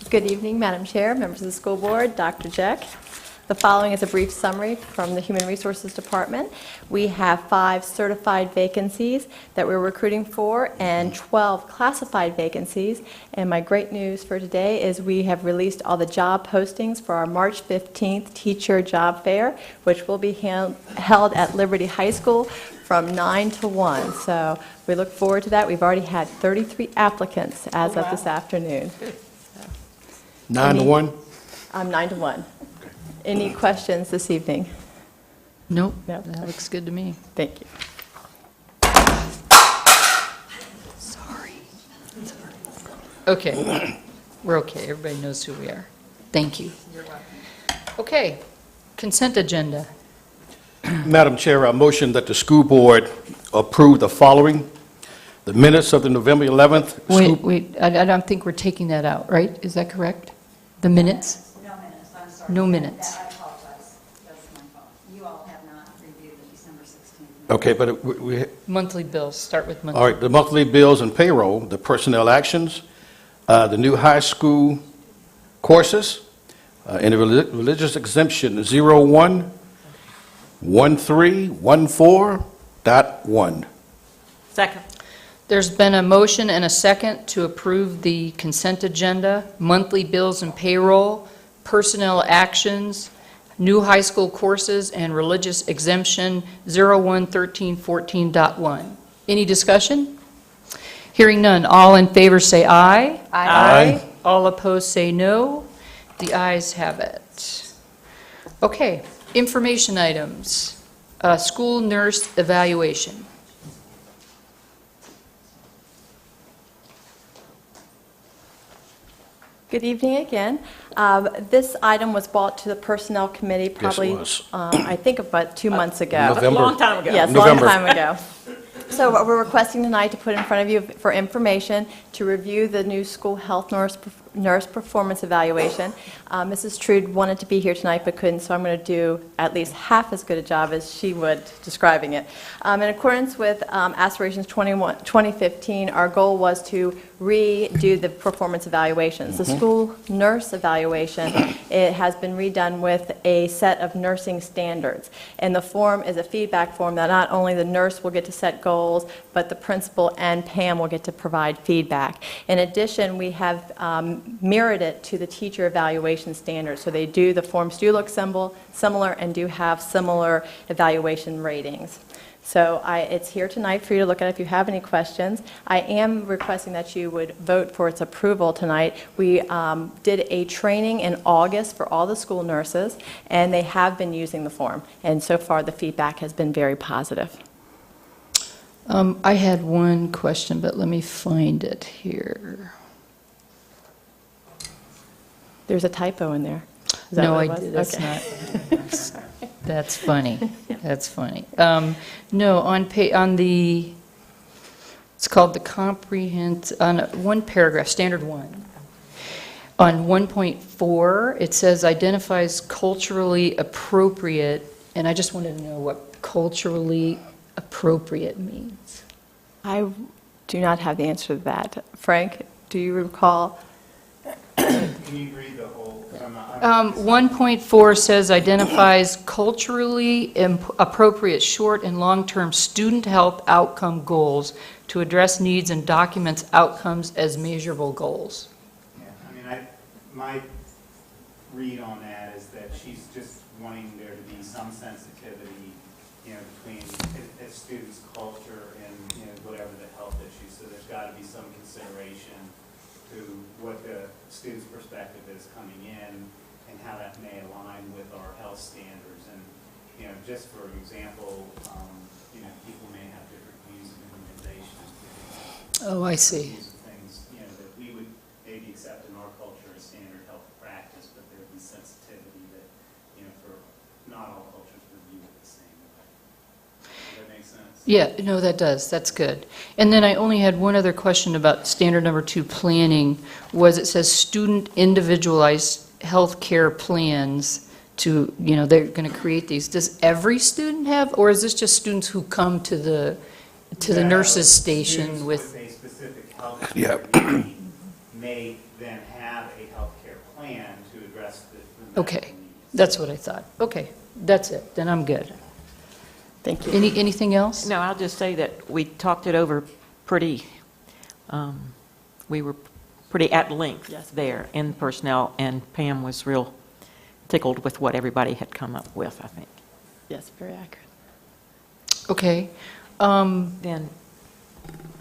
Good evening, Madam Chair, members of the school board, Dr. Jeck. The following is a brief summary from the Human Resources Department. We have 5 certified vacancies that we're recruiting for and 12 classified vacancies. And my great news for today is we have released all the job postings for our March 15th teacher job fair, which will be held at Liberty High School from 9 to 1. So we look forward to that. We've already had 33 applicants as of this afternoon. 9 to 1? 9 to 1. Any questions this evening? Nope, No. that looks good to me. Thank you. Sorry. Okay, we're okay, everybody knows who we are. Thank you. Okay, consent agenda. Madam Chair, I motion that the school board approve the following: the minutes of the November 11th. Wait, I don't think we're taking that out, right? Is that correct? The minutes? No minutes, I'm sorry. No minutes. I apologize. That's my fault. You all have not reviewed the December 16th. Okay, but we, Monthly bills, start with monthly. all right, the monthly bills and payroll, the personnel actions, the new high school courses, and the religious exemption 011314.1. Second. There's been a motion and a second to approve the consent agenda, monthly bills and payroll, personnel actions, new high school courses, and religious exemption 011314.1. Any discussion? Hearing none, all in favor say aye. Aye. All opposed say no. The ayes have it. Okay, information items. School nurse evaluation. Good evening again. This item was brought to the Personnel Committee probably, was. I think about 2 months ago. A long time ago. Yes, a long November. time ago. So what we're requesting tonight to put in front of you for information to review the new school health nurse nurse performance evaluation. Mrs. Trude wanted to be here tonight but couldn't, so I'm going to do at least half as good a job as she would describing it. In accordance with Aspirations 2015, our goal was to redo the performance evaluations. The school nurse evaluation, it has been redone with a set of nursing standards. And the form is a feedback form that not only the nurse will get to set goals, but the principal and Pam will get to provide feedback. In addition, we have mirrored it to the teacher evaluation standards. So the forms do look similar and do have similar evaluation ratings. So it's here tonight for you to look at if you have any questions. I am requesting that you would vote for its approval tonight. We did a training in August for all the school nurses, and they have been using the form. And so far, the feedback has been very positive. I had one question, but let me find it here. There's a typo in there. Is that No, what I it was? did, that's Okay. not, that's funny, that's funny. No, on the, it's called the on one paragraph, standard one. On 1.4, it says identifies culturally appropriate, and I just wanted to know what culturally appropriate means. I do not have the answer to that. Frank, do you recall? Can you read the whole? 1.4 says identifies culturally appropriate short and long-term student health outcome goals to address needs and documents outcomes as measurable goals. Yeah, I mean, my read on that is that she's just wanting there to be some sensitivity, between a student's culture and, whatever the health issues. So there's got to be some consideration to what the student's perspective is coming in and how that may align with our health standards. And, just for example, people may have different views of immunization. Oh, I see. Things, that we would maybe accept in our culture as standard health practice, but there would be sensitivity that, for not all cultures would view it the same way. Does that make sense? Yeah, no, that does. That's good. And then I only had one other question about standard number 2 planning, was it says student individualized health care plans to, they're going to create these. Does every student have, or is this just students who come to the nurse's station with? A specific health need may then have a health care plan to address the Okay, medical needs. that's what I thought. Okay, that's it. Then I'm good. Thank you. Anything else? No, I'll just say that we talked it over pretty, we were pretty at length there in personnel, and Pam was real tickled with what everybody had come up with, I think. Yes, very accurate. Okay. Then,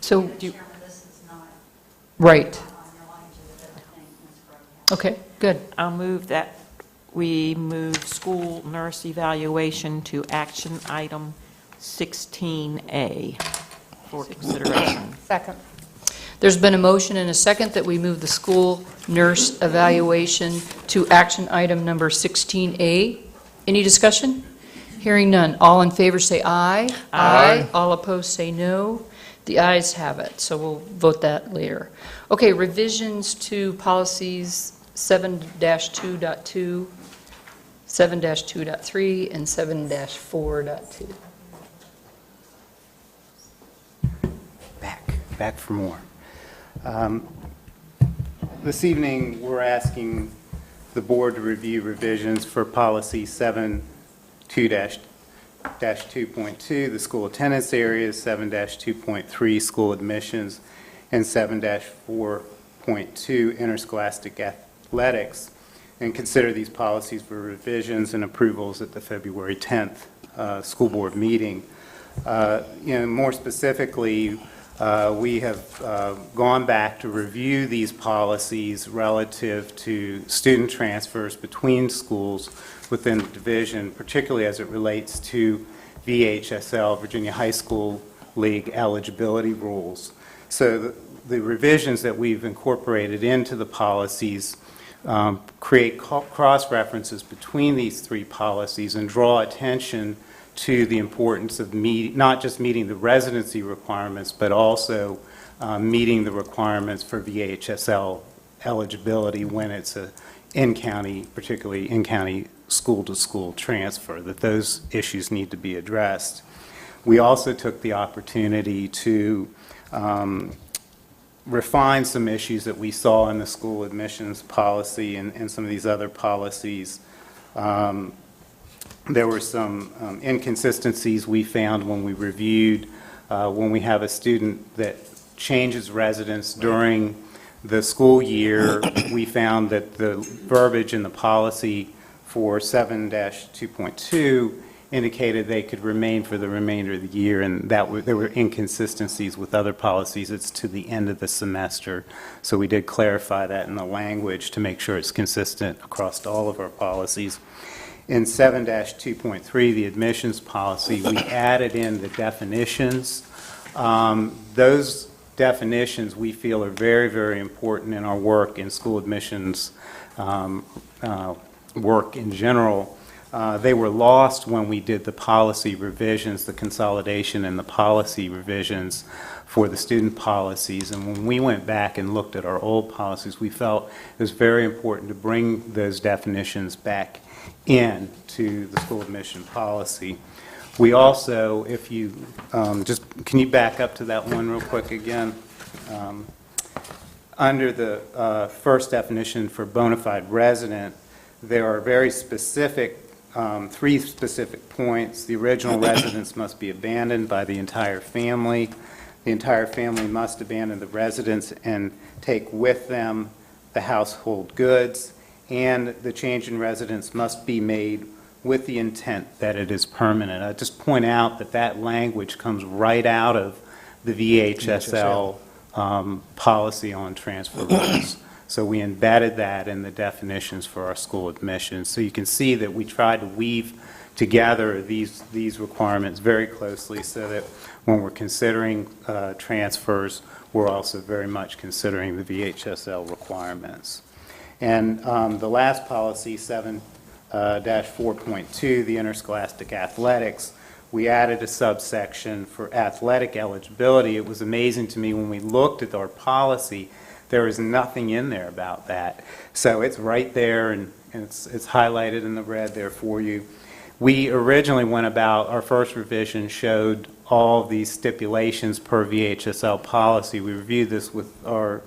So, Chairman, this is not right. on your lines of everything, Ms. Brogan. Okay, good. I'll move that we move school nurse evaluation to action item 16A for consideration. Second. There's been a motion and a second that we move the school nurse evaluation to action item number 16A. Any discussion? Hearing none. All in favor say aye. Aye. All opposed say no. The ayes have it, so we'll vote that later. Okay, revisions to policies 7-2.2, 7-2.3, and 7-4.2. Back for more. This evening, we're asking the board to review revisions for policy 7-2-2.2, the school attendance areas, 7-2.3, school admissions, and 7-4.2, interscholastic athletics, and consider these policies for revisions and approvals at the February 10th school board meeting. More specifically, we have gone back to review these policies relative to student transfers between schools within the division, particularly as it relates to VHSL, Virginia High School League eligibility rules. So the revisions that we've incorporated into the policies create cross-references between these three policies and draw attention to the importance of not just meeting the residency requirements, but also meeting the requirements for VHSL eligibility when it's a in-county, particularly in-county school-to-school transfer, that those issues need to be addressed. We also took the opportunity to refine some issues that we saw in the school admissions policy and some of these other policies. There were some inconsistencies we found when we reviewed, when we have a student that changes residence during the school year. We found that the verbiage in the policy for 7-2.2 indicated they could remain for the remainder of the year, and there were inconsistencies with other policies. It's to the end of the semester, so we did clarify that in the language to make sure it's consistent across all of our policies. In 7-2.3, the admissions policy, we added in the definitions. Those definitions we feel are very, very important in our work in school admissions, work in general. They were lost when we did the policy revisions, the consolidation and the policy revisions for the student policies. And when we went back and looked at our old policies, we felt it was very important to bring those definitions back into the school admission policy. We also, if you can you back up to that one real quick again? Under the first definition for bona fide resident, there are very specific, 3 specific points. The original residence must be abandoned by the entire family. The entire family must abandon the residence and take with them the household goods, and the change in residence must be made with the intent that it is permanent. I just point out that that language comes right out of the VHSL policy on transfer rules. So we embedded that in the definitions for our school admissions. So you can see that we tried to weave together these requirements very closely so that when we're considering transfers, we're also very much considering the VHSL requirements. And the last policy, 7-4.2, the interscholastic athletics, we added a subsection for athletic eligibility. It was amazing to me when we looked at our policy, there was nothing in there about that. So it's right there, and it's highlighted in the red there for you. We originally went about, our first revision showed all these stipulations per VHSL policy. We reviewed this with our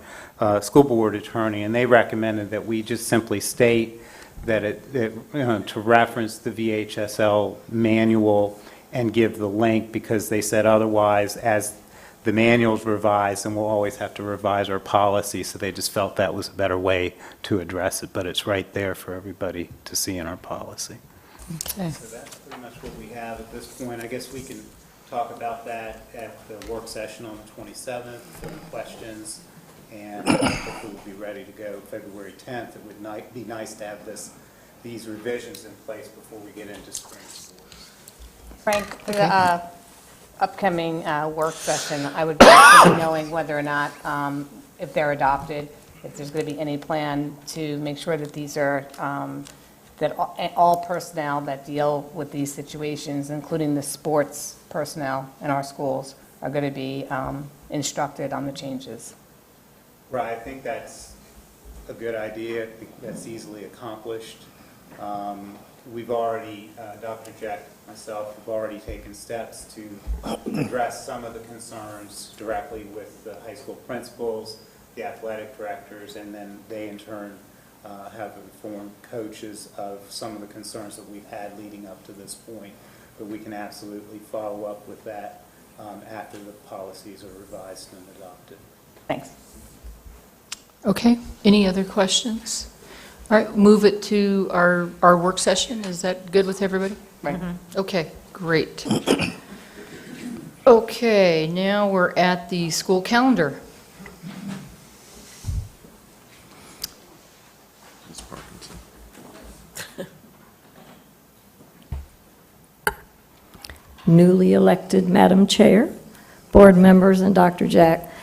school board attorney, and they recommended that we just simply state that to reference the VHSL manual and give the link, because they said otherwise, as the manual's revised, and we'll always have to revise our policy, so they just felt that was a better way to address it, but it's right there for everybody to see in our policy. Okay. So that's pretty much what we have at this point. I guess we can talk about that at the work session on the 27th, for questions, and hopefully we'll be ready to go February 10th. It would be nice to have these revisions in place before we get into spring sports. Frank, for the upcoming work session, I would be interested in knowing whether or not, if they're adopted, if there's going to be any plan to make sure that these are, that all personnel that deal with these situations, including the sports personnel in our schools, are going to be instructed on the changes. Right, I think that's a good idea. I think that's easily accomplished. We've already, Dr. Jack, myself, have already taken steps to address some of the concerns directly with the high school principals, the athletic directors, and then they in turn have informed coaches of some of the concerns that we've had leading up to this point. But we can absolutely follow up with that after the policies are revised and adopted. Thanks. Okay, any other questions? All right, move it to our work session. Is that good with everybody? Right. Okay, great. Okay, now we're at the school calendar. Ms. Parkinson. Newly elected Madam Chair, board members, and Dr. Jack.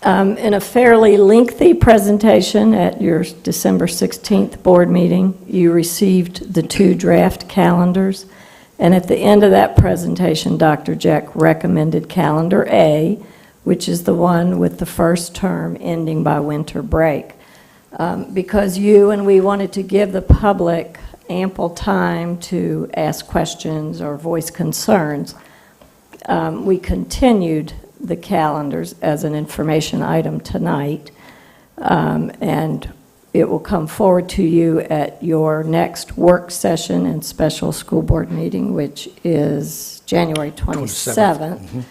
In a fairly lengthy presentation at your December 16th board meeting, you received the 2 draft calendars, and at the end of that presentation, Dr. Jack recommended Calendar A, which is the one with the first term ending by winter break. because you and we wanted to give the public ample time to ask questions or voice concerns, we continued the calendars as an information item tonight, and it will come forward to you at your next work session and special school board meeting, which is January 27th.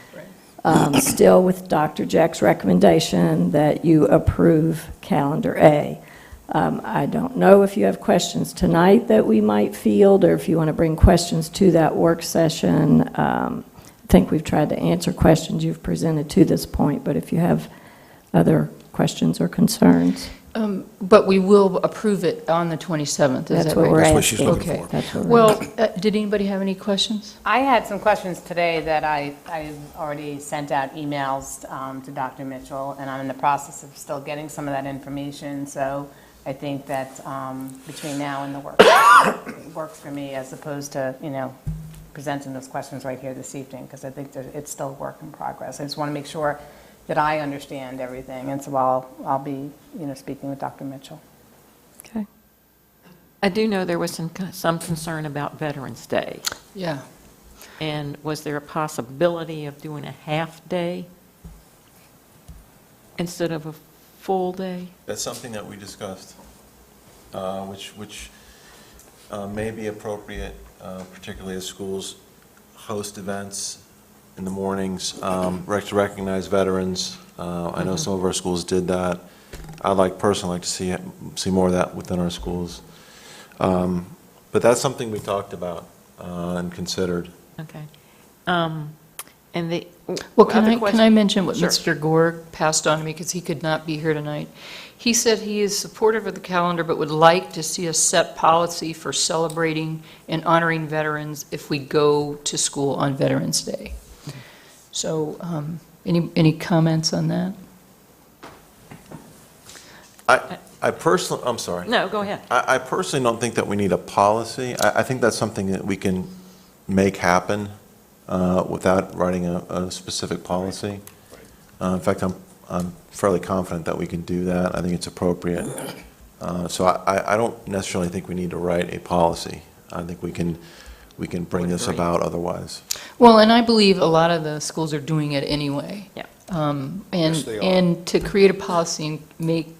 Still with Dr. Jack's recommendation that you approve Calendar A. I don't know if you have questions tonight that we might field, or if you want to bring questions to that work session. I think we've tried to answer questions you've presented to this point, but if you have other questions or concerns. But we will approve it on the 27th, is That's that what right? we're That's what she's asking. looking Okay. for. That's what we're Well, asking. did anybody have any questions? I had some questions today that I already sent out emails to Dr. Mitchell, and I'm in the process of still getting some of that information. So I think that between now and the work, it works for me, as opposed to, presenting those questions right here this evening, because I think that it's still a work in progress. I just want to make sure that I understand everything, and so I'll be, speaking with Dr. Mitchell. Okay. I do know there was some concern about Veterans Day. Yeah. And was there a possibility of doing a half-day instead of a full day? That's something that we discussed, which may be appropriate, particularly as schools host events in the mornings, to recognize veterans. I know some of our schools did that. I'd personally like to see more of that within our schools. But that's something we talked about and considered. Okay. And the Well, can other I question- mention what Sure. Mr. Gorg passed on to me, because he could not be here tonight? He said he is supportive of the calendar, but would like to see a set policy for celebrating and honoring veterans if we go to school on Veterans Day. So, any comments on that? I personally, I'm sorry. No, go ahead. I personally don't think that we need a policy. I think that's something that we can make happen without writing a specific policy. In fact, I'm fairly confident that we can do that. I think it's appropriate. So I don't necessarily think we need to write a policy. I think we can bring this about otherwise. Well, and I believe a lot of the schools are doing it anyway. Yeah. Yes, they are. And to create a policy and make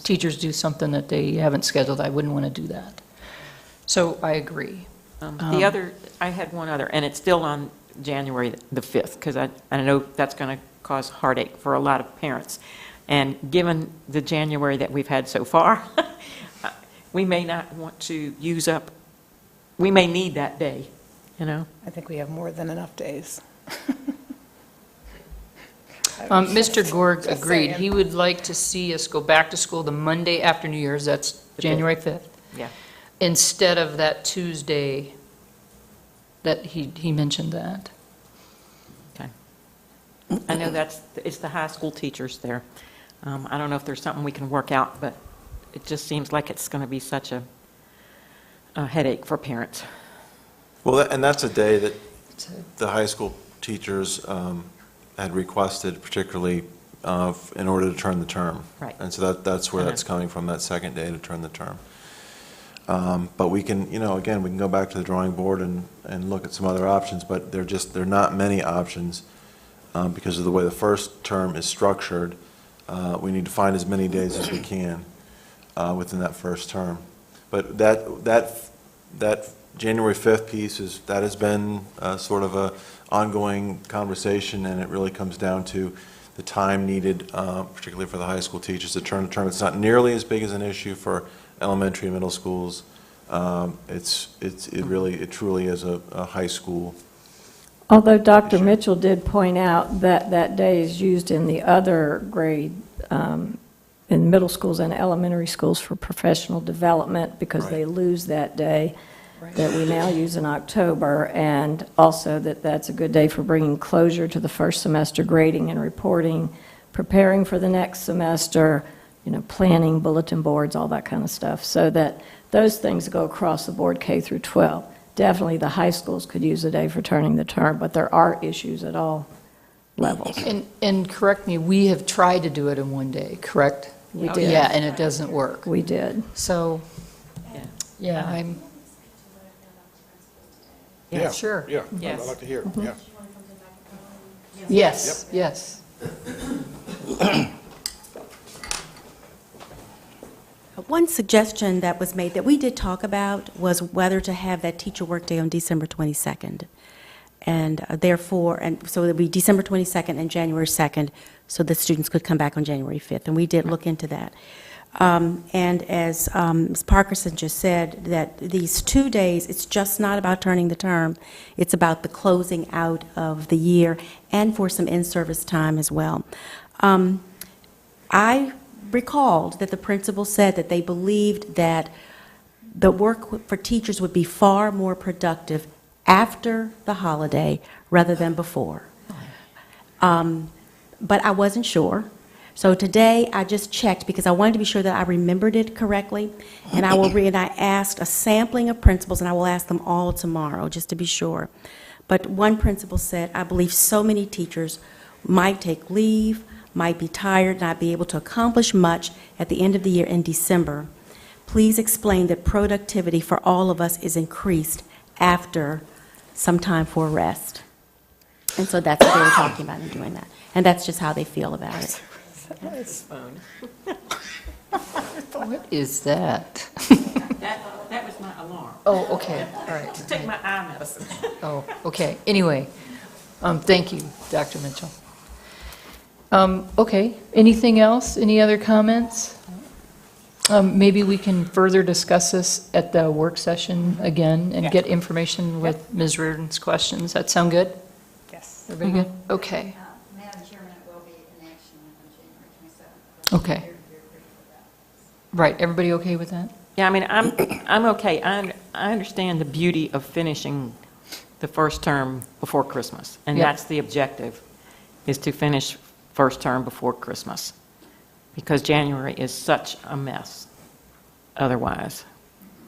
teachers do something that they haven't scheduled, I wouldn't want to do that. So I agree. I had one other, and it's still on January the 5th, because I know that's going to cause heartache for a lot of parents. And given the January that we've had so far, we may not want to use up, we may need that day, I think we have more than enough days. Mr. Gorg Just agreed. saying. He would like to see us go back to school the Monday after New Year's, that's The January 5th, Yeah. instead of that Tuesday that he mentioned that. Okay. I know it's the high school teachers there. I don't know if there's something we can work out, but it just seems like it's going to be such a headache for parents. Well, and that's a day that the high school teachers had requested, particularly in order to turn the term. Right. And so that's where I know. that's coming from, that second day to turn the term. But we can, again, we can go back to the drawing board and look at some other options, but there are not many options because of the way the first term is structured. We need to find as many days as we can within that first term. But that January 5th piece that has been sort of a ongoing conversation, and it really comes down to the time needed, particularly for the high school teachers, to turn the term. It's not nearly as big as an issue for elementary and middle schools. It truly is a high school. Although Dr. Mitchell did point out that that day is used in the other grade, in middle schools and elementary schools for professional development, because Right. they lose that day that we now use in October, and also that's a good day for bringing closure to the first semester grading and reporting, preparing for the next semester, planning, bulletin boards, all that kind of stuff, so that those things go across the board K through 12. Definitely the high schools could use a day for turning the term, but there are issues at all levels. And correct me, we have tried to do it in one day, correct? We Oh, did. Yeah, and it doesn't work. We did. So, Yeah. yeah, I'm, Yeah, sure. Yeah, Yes. I'd like to hear, yeah. Yes, yes. One suggestion that was made that we did talk about was whether to have that teacher workday on December 22nd. And therefore, and so it would be December 22nd and January 2nd, so the students could come back on January 5th. And we did look into that. And as Ms. Parkerson just said, that these 2 days, it's just not about turning the term. It's about the closing out of the year and for some in-service time as well. I recalled that the principal said that they believed that the work for teachers would be far more productive after the holiday rather than before. But I wasn't sure. So today, I just checked because I wanted to be sure that I remembered it correctly, and I asked a sampling of principals, and I will ask them all tomorrow, just to be sure. But one principal said, I believe so many teachers might take leave, might be tired, not be able to accomplish much at the end of the year in December. Please explain that productivity for all of us is increased after some time for rest. And so that's what they were talking about in doing that. And that's just how they feel about it. What is that? That was my alarm. Oh, okay, all right. Take my eye medicine. Oh, okay. Anyway, thank you, Dr. Mitchell. Okay, anything else? Any other comments? Maybe we can further discuss this at the work session again and get information with Ms. Reardon's questions. That sound good? Yes. Everybody good? Okay, Madam Chairman, it will be in action on January 27th. okay. Right, everybody okay with that? Yeah, I mean, I'm okay. I understand the beauty of finishing the first term before Christmas, and Yep. that's the objective, is to finish first term before Christmas, because January is such a mess otherwise.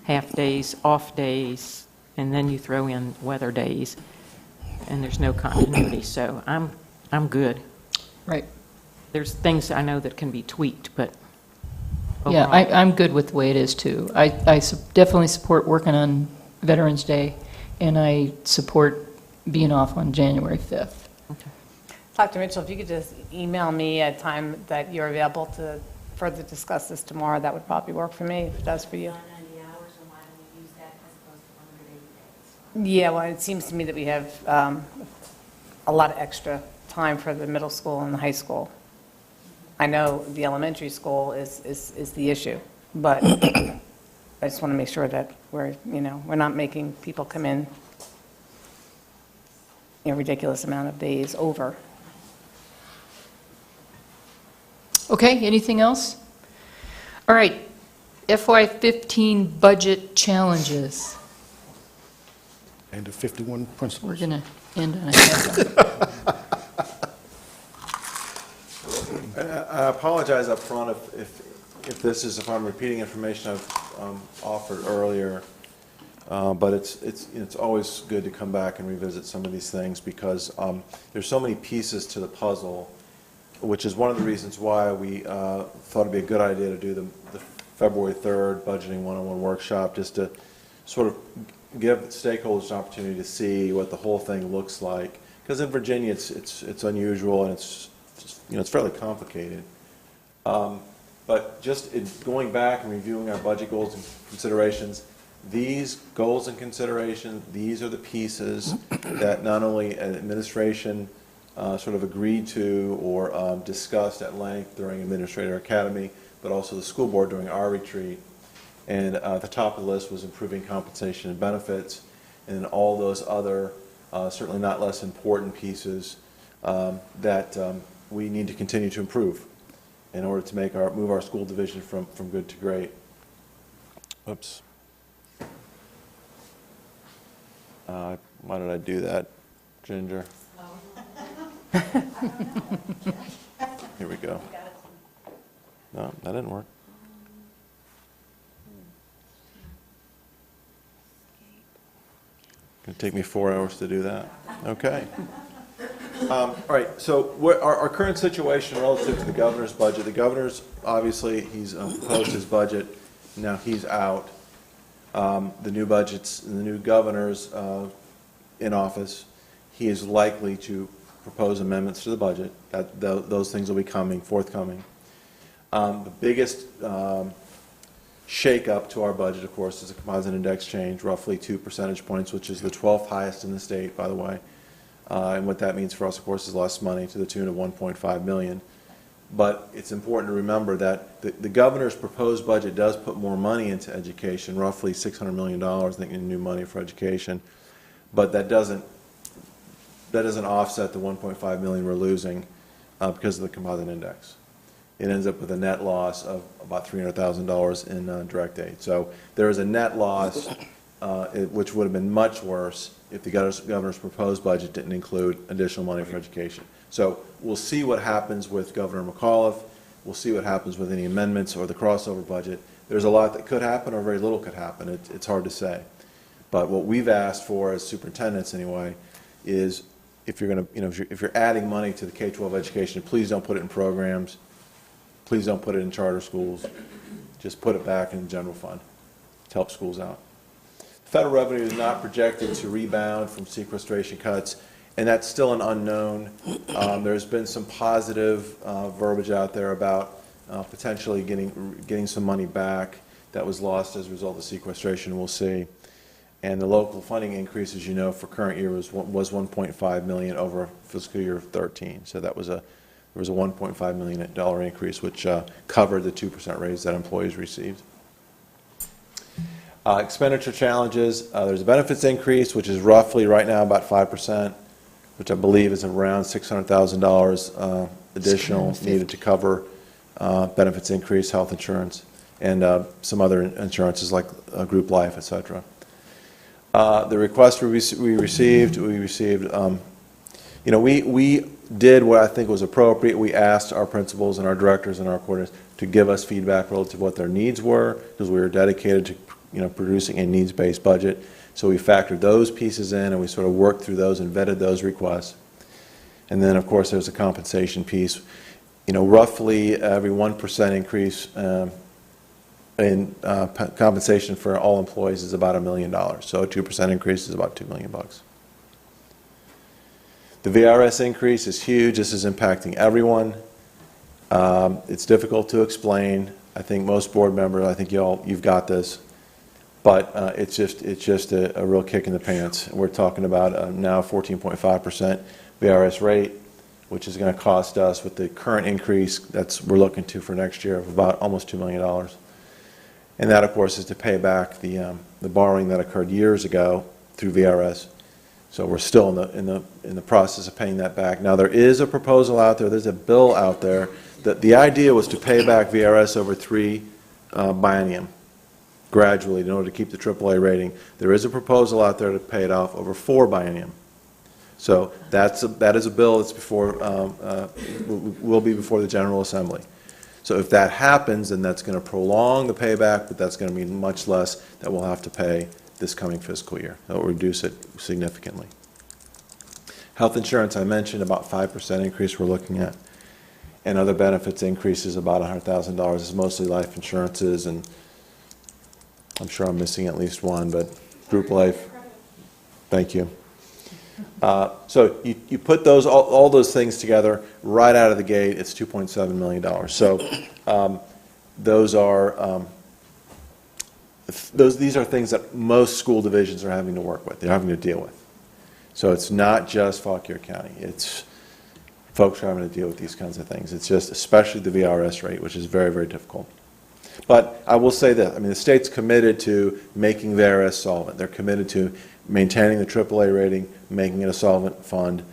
Half days, off days, and then you throw in weather days, and there's no continuity, so I'm good. Right. There's things I know that can be tweaked, but Yeah, overall- I'm good with the way it is, too. I definitely support working on Veterans Day, and I support being off on January 5th. Dr. Mitchell, if you could just email me a time that you're available to further discuss this tomorrow, that would probably work for me, if it does for you. 90 hours, and why don't we use that as opposed to 180 days? Yeah, well, it seems to me that we have a lot of extra time for the middle school and the high school. I know the elementary school is the issue, but I just want to make sure that we're not making people come in a ridiculous amount of days over. Okay, anything else? All right, FY15 budget challenges. And the 51 principles. We're going to end on a high. I apologize up front if I'm repeating information I've offered earlier, but it's always good to come back and revisit some of these things because there's so many pieces to the puzzle, which is one of the reasons why we thought it'd be a good idea to do the February 3rd Budgeting 101 workshop, just to sort of give stakeholders an opportunity to see what the whole thing looks like. Because in Virginia, it's unusual and it's fairly complicated. But just in going back and reviewing our budget goals and considerations, these goals and considerations, these are the pieces that not only administration sort of agreed to or discussed at length during Administrator Academy, but also the school board during our retreat. And at the top of the list was improving compensation and benefits, and all those other, certainly not less important pieces that we need to continue to improve in order to move our school division from good to great. Oops. Why did I do that, Ginger? Here we go. No, that didn't work. It's going to take me 4 hours to do that. Okay. All right, so our current situation relative to the governor's budget, the governor's, obviously, he's proposed his budget, now he's out. The new budgets, the new governor's in office, he is likely to propose amendments to the budget. Those things will be forthcoming. The biggest shake-up to our budget, of course, is the composite index change, roughly 2 percentage points, which is the 12th highest in the state, by the way. And what that means for us, of course, is less money to the tune of $1.5 million. But it's important to remember that the governor's proposed budget does put more money into education, roughly $600 million, I think, in new money for education. But that doesn't offset the $1.5 million we're losing because of the composite index. It ends up with a net loss of about $300,000 in direct aid. So there is a net loss, which would have been much worse if the governor's proposed budget didn't include additional money for education. So we'll see what happens with Governor McAuliffe. We'll see what happens with any amendments or the crossover budget. There's a lot that could happen or very little could happen. It's hard to say. But what we've asked for as superintendents anyway is if you're going to, if you're adding money to the K-12 education, please don't put it in programs. Please don't put it in charter schools. Just put it back in the general fund to help schools out. Federal revenue is not projected to rebound from sequestration cuts, and that's still an unknown. There's been some positive verbiage out there about potentially getting some money back that was lost as a result of sequestration. We'll see. And the local funding increase, as you know, for current year was $1.5 million over fiscal year 13. So that was there was a $1.5 million increase, which covered the 2% raise that employees received. Expenditure challenges, there's a benefits increase, which is roughly right now about 5%, which I believe is around $600,000 additional needed to cover benefits increase, health insurance, and some other insurances like group life, etc. The request we received, we did what I think was appropriate. We asked our principals and our directors and our coordinators to give us feedback relative to what their needs were, because we were dedicated to producing a needs-based budget. So we factored those pieces in, and we sort of worked through those and vetted those requests. And then, of course, there's a compensation piece. Roughly every 1% increase in compensation for all employees is about $1 million. So a 2% increase is about $2 million. The VRS increase is huge. This is impacting everyone. It's difficult to explain. I think most board members, I think you've got this. But it's just a real kick in the pants. We're talking about now 14.5% VRS rate, which is going to cost us, with the current increase we're looking to for next year, of about almost $2 million. And that, of course, is to pay back the borrowing that occurred years ago through VRS. So we're still in the process of paying that back. Now there is a proposal out there. There's a bill out there that the idea was to pay back VRS over 3 biennium, gradually, in order to keep the AAA rating. There is a proposal out there to pay it off over 4 biennium. So that is a bill that's will be before the General Assembly. So if that happens, then that's going to prolong the payback, but that's going to mean much less that we'll have to pay this coming fiscal year. That will reduce it significantly. Health insurance, I mentioned, about 5% increase we're looking at. And other benefits increases about $100,000. It's mostly life insurances, and I'm sure I'm missing at least one, but group life. Thank you. So you put all those things together right out of the gate, it's $2.7 million. So these are things that most school divisions are having to work with, they're having to deal with. So it's not just Fauquier County, it's folks are having to deal with these kinds of things. It's just especially the VRS rate, which is very, very difficult. But I will say that, the state's committed to making VRS solvent. They're committed to maintaining the AAA rating, making it a solvent fund.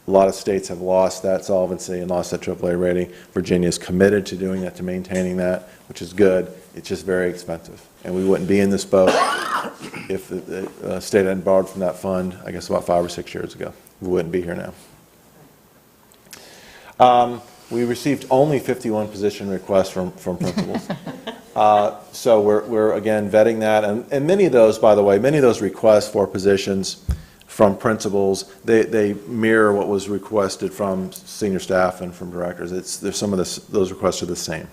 A lot of states have lost that solvency and lost that AAA rating. Virginia is committed to doing that, to maintaining that, which is good. It's just very expensive. And we wouldn't be in this boat if the state hadn't borrowed from that fund, I guess about 5 or 6 years ago. We wouldn't be here now. We received only 51 position requests from principals. So we're again vetting that, and many of those, by the way, many of those requests for positions from principals. They mirror what was requested from senior staff and from directors. There's some of those requests are the same.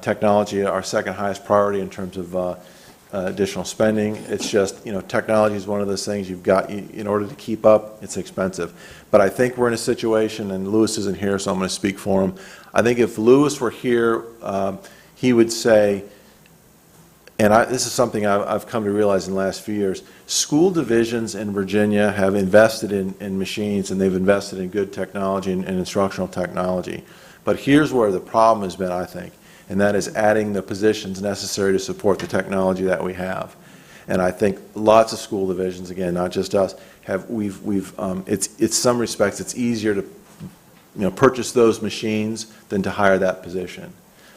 Technology, our second highest priority in terms of additional spending. It's just, technology is one of those things you've got, in order to keep up, it's expensive. But I think we're in a situation, and Louis isn't here, so I'm going to speak for him. I think if Louis were here, he would say, and this is something I've come to realize in the last few years, school divisions in Virginia have invested in machines, and they've invested in good technology and instructional technology. But here's where the problem has been, I think, and that is adding the positions necessary to support the technology that we have. And I think lots of school divisions, again, not just us, it's some respects it's easier to purchase those machines than to hire that position.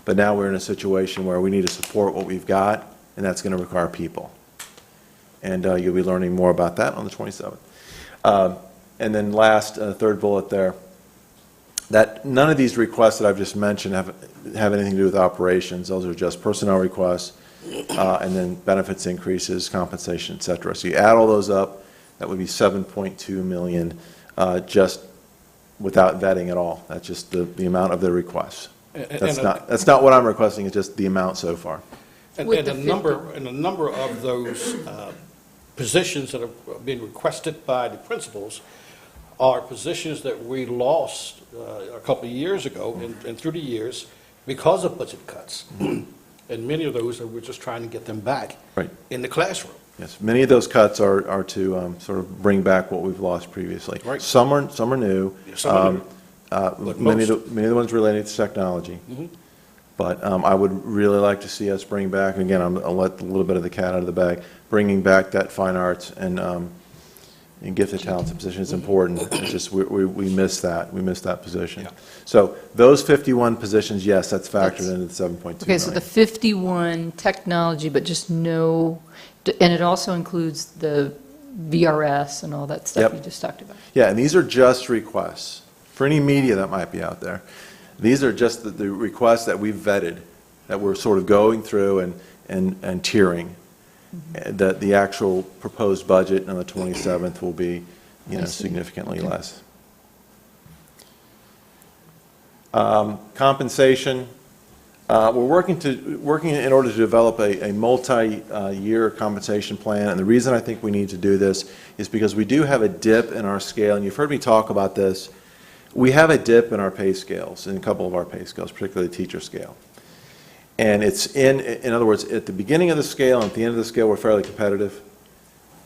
But now we're in a situation where we need to support what we've got, and that's going to require people. And you'll be learning more about that on the 27th. And then last, third bullet there, that none of these requests that I've just mentioned have anything to do with operations. Those are just personnel requests, and then benefits increases, compensation, et cetera. So you add all those up, that would be $7.2 million just without vetting at all. That's just the amount of the requests. That's not what I'm requesting, it's just the amount so far. And a number of those positions that are being requested by the principals are positions that we lost a couple of years ago and through the years because of budget cuts. And many of those we're just trying to get them back in the classroom. Yes, many of those cuts are to sort of bring back what we've lost previously. Right. Some are new. Yeah, some are new. Many of the ones related to technology. Mm-hmm. But I would really like to see us bring back, again, I'll let a little bit of the cat out of the bag, bringing back that fine arts and gifted talents position is important. It's just we miss that. We miss that position. Yeah. So those 51 positions, yes, that's factored into the 7.2 million. Okay, so the 51 technology, but just no, and it also includes the VRS and all that stuff you just talked about. Yeah, and these are just requests. For any media that might be out there, these are just the requests that we've vetted, that we're sort of going through and tiering. That the actual proposed budget on the 27th will be, significantly less. Compensation. We're working in order to develop a multi-year compensation plan, and the reason I think we need to do this is because we do have a dip in our scale, and you've heard me talk about this. We have a dip in our pay scales, in a couple of our pay scales, particularly the teacher scale. And it's in other words, at the beginning of the scale and at the end of the scale, we're fairly competitive.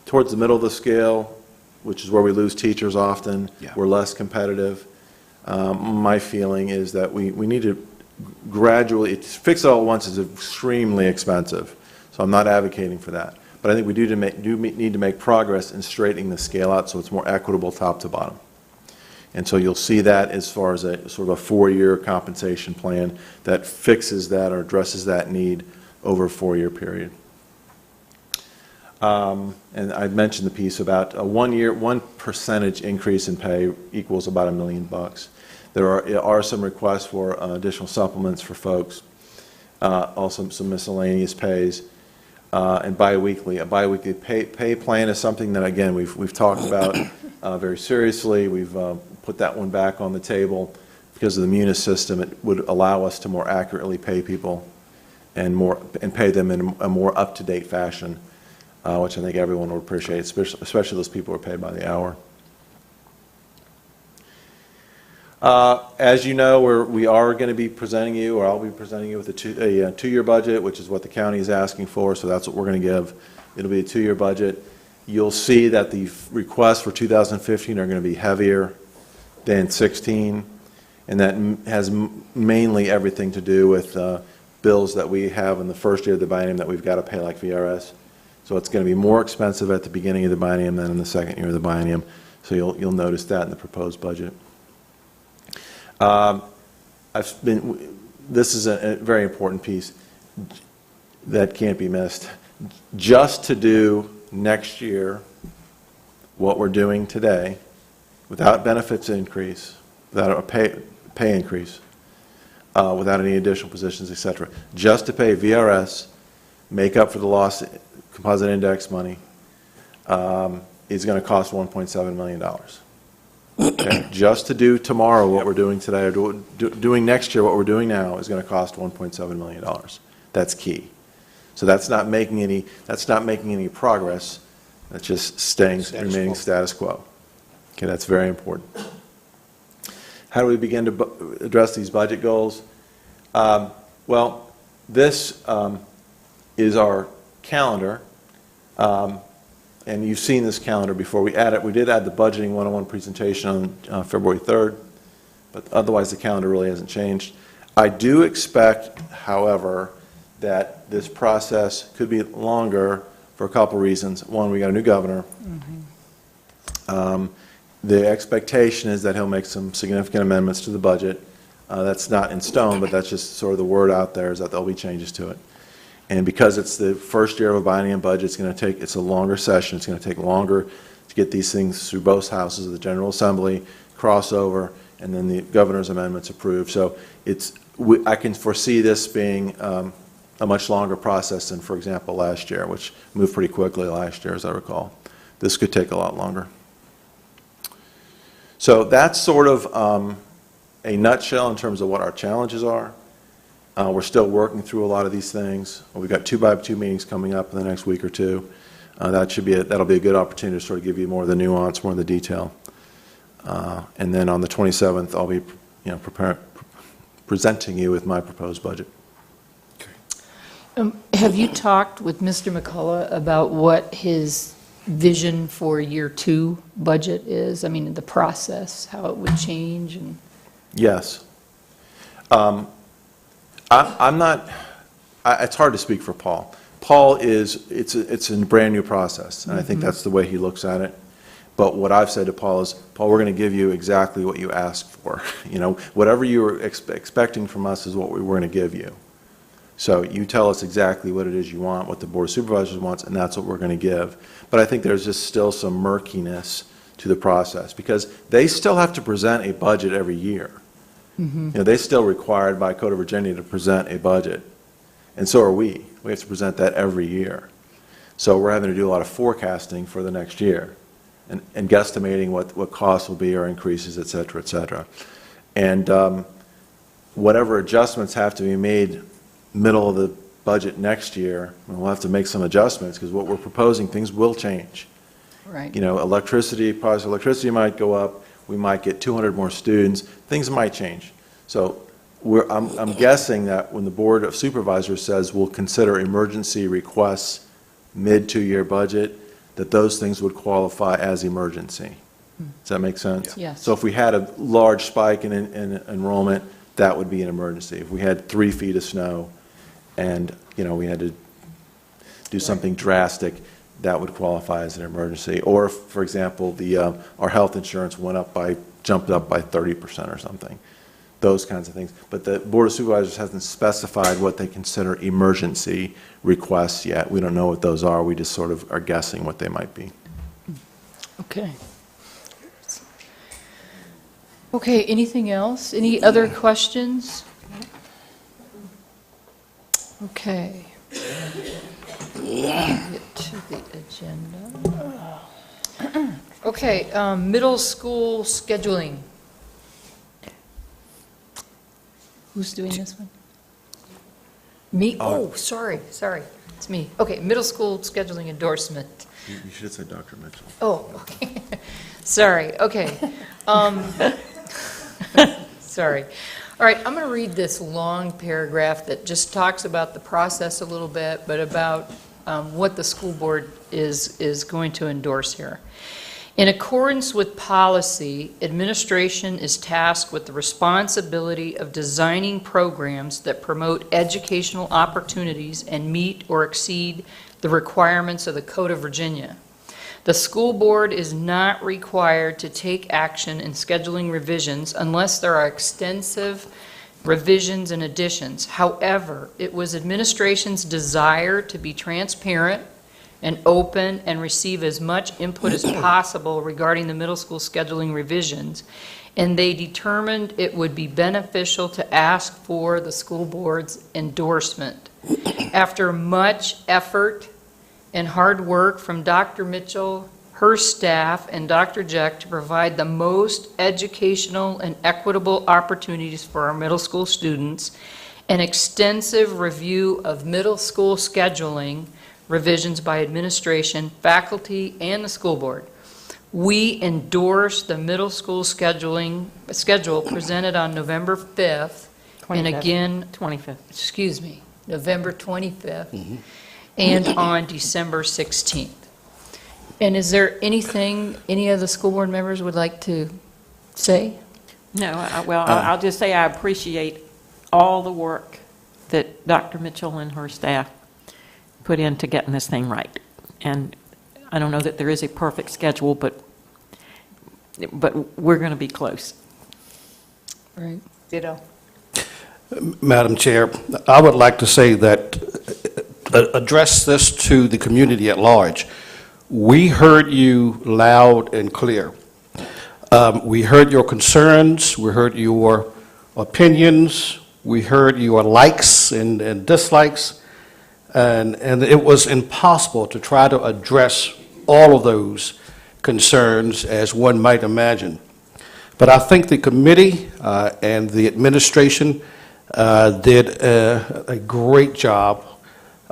Towards the middle of the scale, which is where we lose teachers often, we're less competitive. My feeling is that we need to gradually, fix it all at once is extremely expensive. So I'm not advocating for that. But I think we do need to make progress in straightening the scale out so it's more equitable top to bottom. And so you'll see that as far as a sort of a 4-year compensation plan that fixes that or addresses that need over a 4-year period. And I mentioned the piece about a 1% increase in pay equals about $1 million. There are some requests for additional supplements for folks, also some miscellaneous pays, and biweekly. A biweekly pay plan is something that, again, we've talked about very seriously. We've put that one back on the table because of the Munis system. It would allow us to more accurately pay people and pay them in a more up-to-date fashion, which I think everyone would appreciate, especially those people who are paid by the hour. As you know, we are going to be presenting you, or I'll be presenting you with a 2-year budget, which is what the county is asking for, so that's what we're going to give. It'll be a 2-year budget. You'll see that the requests for 2015 are going to be heavier than 16, and that has mainly everything to do with bills that we have in the first year of the biennium that we've got to pay, like VRS. So it's going to be more expensive at the beginning of the biennium than in the second year of the biennium. So you'll notice that in the proposed budget. This is a very important piece that can't be missed. Just to do next year what we're doing today, without benefits increase, without a pay increase, without any additional positions, etc., just to pay VRS, make up for the lost composite index money, is going to cost $1.7 million. Okay? Just to do tomorrow what we're doing today, or doing next year what we're doing now, is going to cost $1.7 million. That's key. So that's not making any progress. That's just remaining status quo. Okay, that's very important. How do we begin to address these budget goals? Well, this is our calendar, and you've seen this calendar before. We did add the budgeting 101 presentation on February 3rd, but otherwise the calendar really hasn't changed. I do expect, however, that this process could be longer for a couple reasons. One, we got a new governor. The expectation is that he'll make some significant amendments to the budget. That's not in stone, but that's just sort of the word out there, is that there'll be changes to it. And because it's the first year of a biennium budget, it's a longer session. It's going to take longer to get these things through both houses of the General Assembly, crossover, and then the governor's amendments approved. So I can foresee this being a much longer process than, for example, last year, which moved pretty quickly last year, as I recall. This could take a lot longer. So that's sort of a nutshell in terms of what our challenges are. We're still working through a lot of these things. We've got 2x2 meetings coming up in the next week or two. That'll be a good opportunity to sort of give you more of the nuance, more of the detail. And then on the 27th, I'll be presenting you with my proposed budget. Have you talked with Mr. McCullough about what his vision for year 2 budget is? I mean, the process, how it would change? Yes. It's hard to speak for Paul. Paul it's a brand new process, and I think that's the way he looks at it. But what I've said to Paul is, Paul, we're going to give you exactly what you asked for. Whatever you were expecting from us is what we're going to give you. So you tell us exactly what it is you want, what the Board of Supervisors wants, and that's what we're going to give. But I think there's just still some murkiness to the process, because they still have to present a budget every year. They're still required by Code of Virginia to present a budget, and so are we. We have to present that every year. So we're having to do a lot of forecasting for the next year and guesstimating what costs will be or increases, et cetera, et cetera. And whatever adjustments have to be made middle of the budget next year, we'll have to make some adjustments, because what we're proposing, things will change. Right. Electricity, price of electricity might go up. We might get 200 more students. Things might change. So I'm guessing that when the Board of Supervisors says we'll consider emergency requests mid-2-year budget, that those things would qualify as emergency. Does that make sense? Yes. So if we had a large spike in enrollment, that would be an emergency. If we had 3 feet of snow and we had to do something drastic, that would qualify as an emergency. Or if, for example, our health insurance jumped up by 30% or something. Those kinds of things. But the Board of Supervisors hasn't specified what they consider emergency requests yet. We don't know what those are. We just sort of are guessing what they might be. Okay. Okay, anything else? Any other questions? Okay. Get to the agenda. Okay, middle school scheduling. Who's doing this one? Me? Oh, sorry. It's me. Okay, middle school scheduling endorsement. You should say Dr. Mitchell. Oh, okay. Sorry, okay. Sorry. All right, I'm going to read this long paragraph that just talks about the process a little bit, but about what the school board is going to endorse here. In accordance with policy, administration is tasked with the responsibility of designing programs that promote educational opportunities and meet or exceed the requirements of the Code of Virginia. The school board is not required to take action in scheduling revisions unless there are extensive revisions and additions. However, it was administration's desire to be transparent and open and receive as much input as possible regarding the middle school scheduling revisions, and they determined it would be beneficial to ask for the school board's endorsement. After much effort and hard work from Dr. Mitchell, her staff, and Dr. Jeck to provide the most educational and equitable opportunities for our middle school students, an extensive review of middle school scheduling, revisions by administration, faculty, and the school board. We endorse the middle school schedule presented on November 5th, and 25th. again, 25th. excuse me, November 25th, and on December 16th. And is there anything any of the school board members would like to say? No, I'll just say I appreciate all the work that Dr. Mitchell and her staff put into getting this thing right. And I don't know that there is a perfect schedule, but we're going to be close. Right. Ditto. Madam Chair, I would like to say that, address this to the community at large. We heard you loud and clear. We heard your concerns, we heard your opinions, we heard your likes and dislikes, and it was impossible to try to address all of those concerns as one might imagine. But I think the committee and the administration did a great job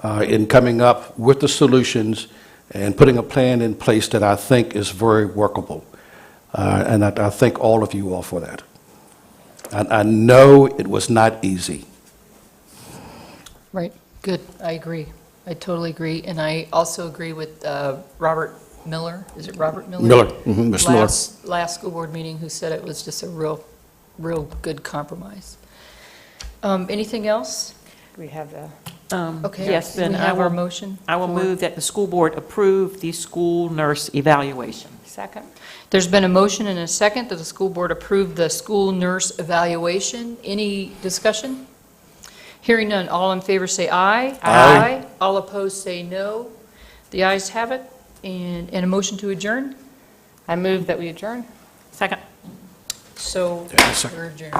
in coming up with the solutions and putting a plan in place that I think is very workable. And I thank all of you all for that. I know it was not easy. Right, good, I agree. I totally agree, and I also agree with Robert Miller, is it Robert Miller? Miller, Mr. Miller. Last school board meeting, who said it was just a real good compromise. Anything else? We have the, Okay. Yes, do then we I have our will- motion? I will move that the school board approve the school nurse evaluation. second. There's been a motion and a second that the school board approve the school nurse evaluation. Any discussion? Hearing none, all in favor say aye. Aye. All opposed say no. The ayes have it, and a motion to adjourn? I move that we adjourn. Second. So, Yes, sir. we're adjourned.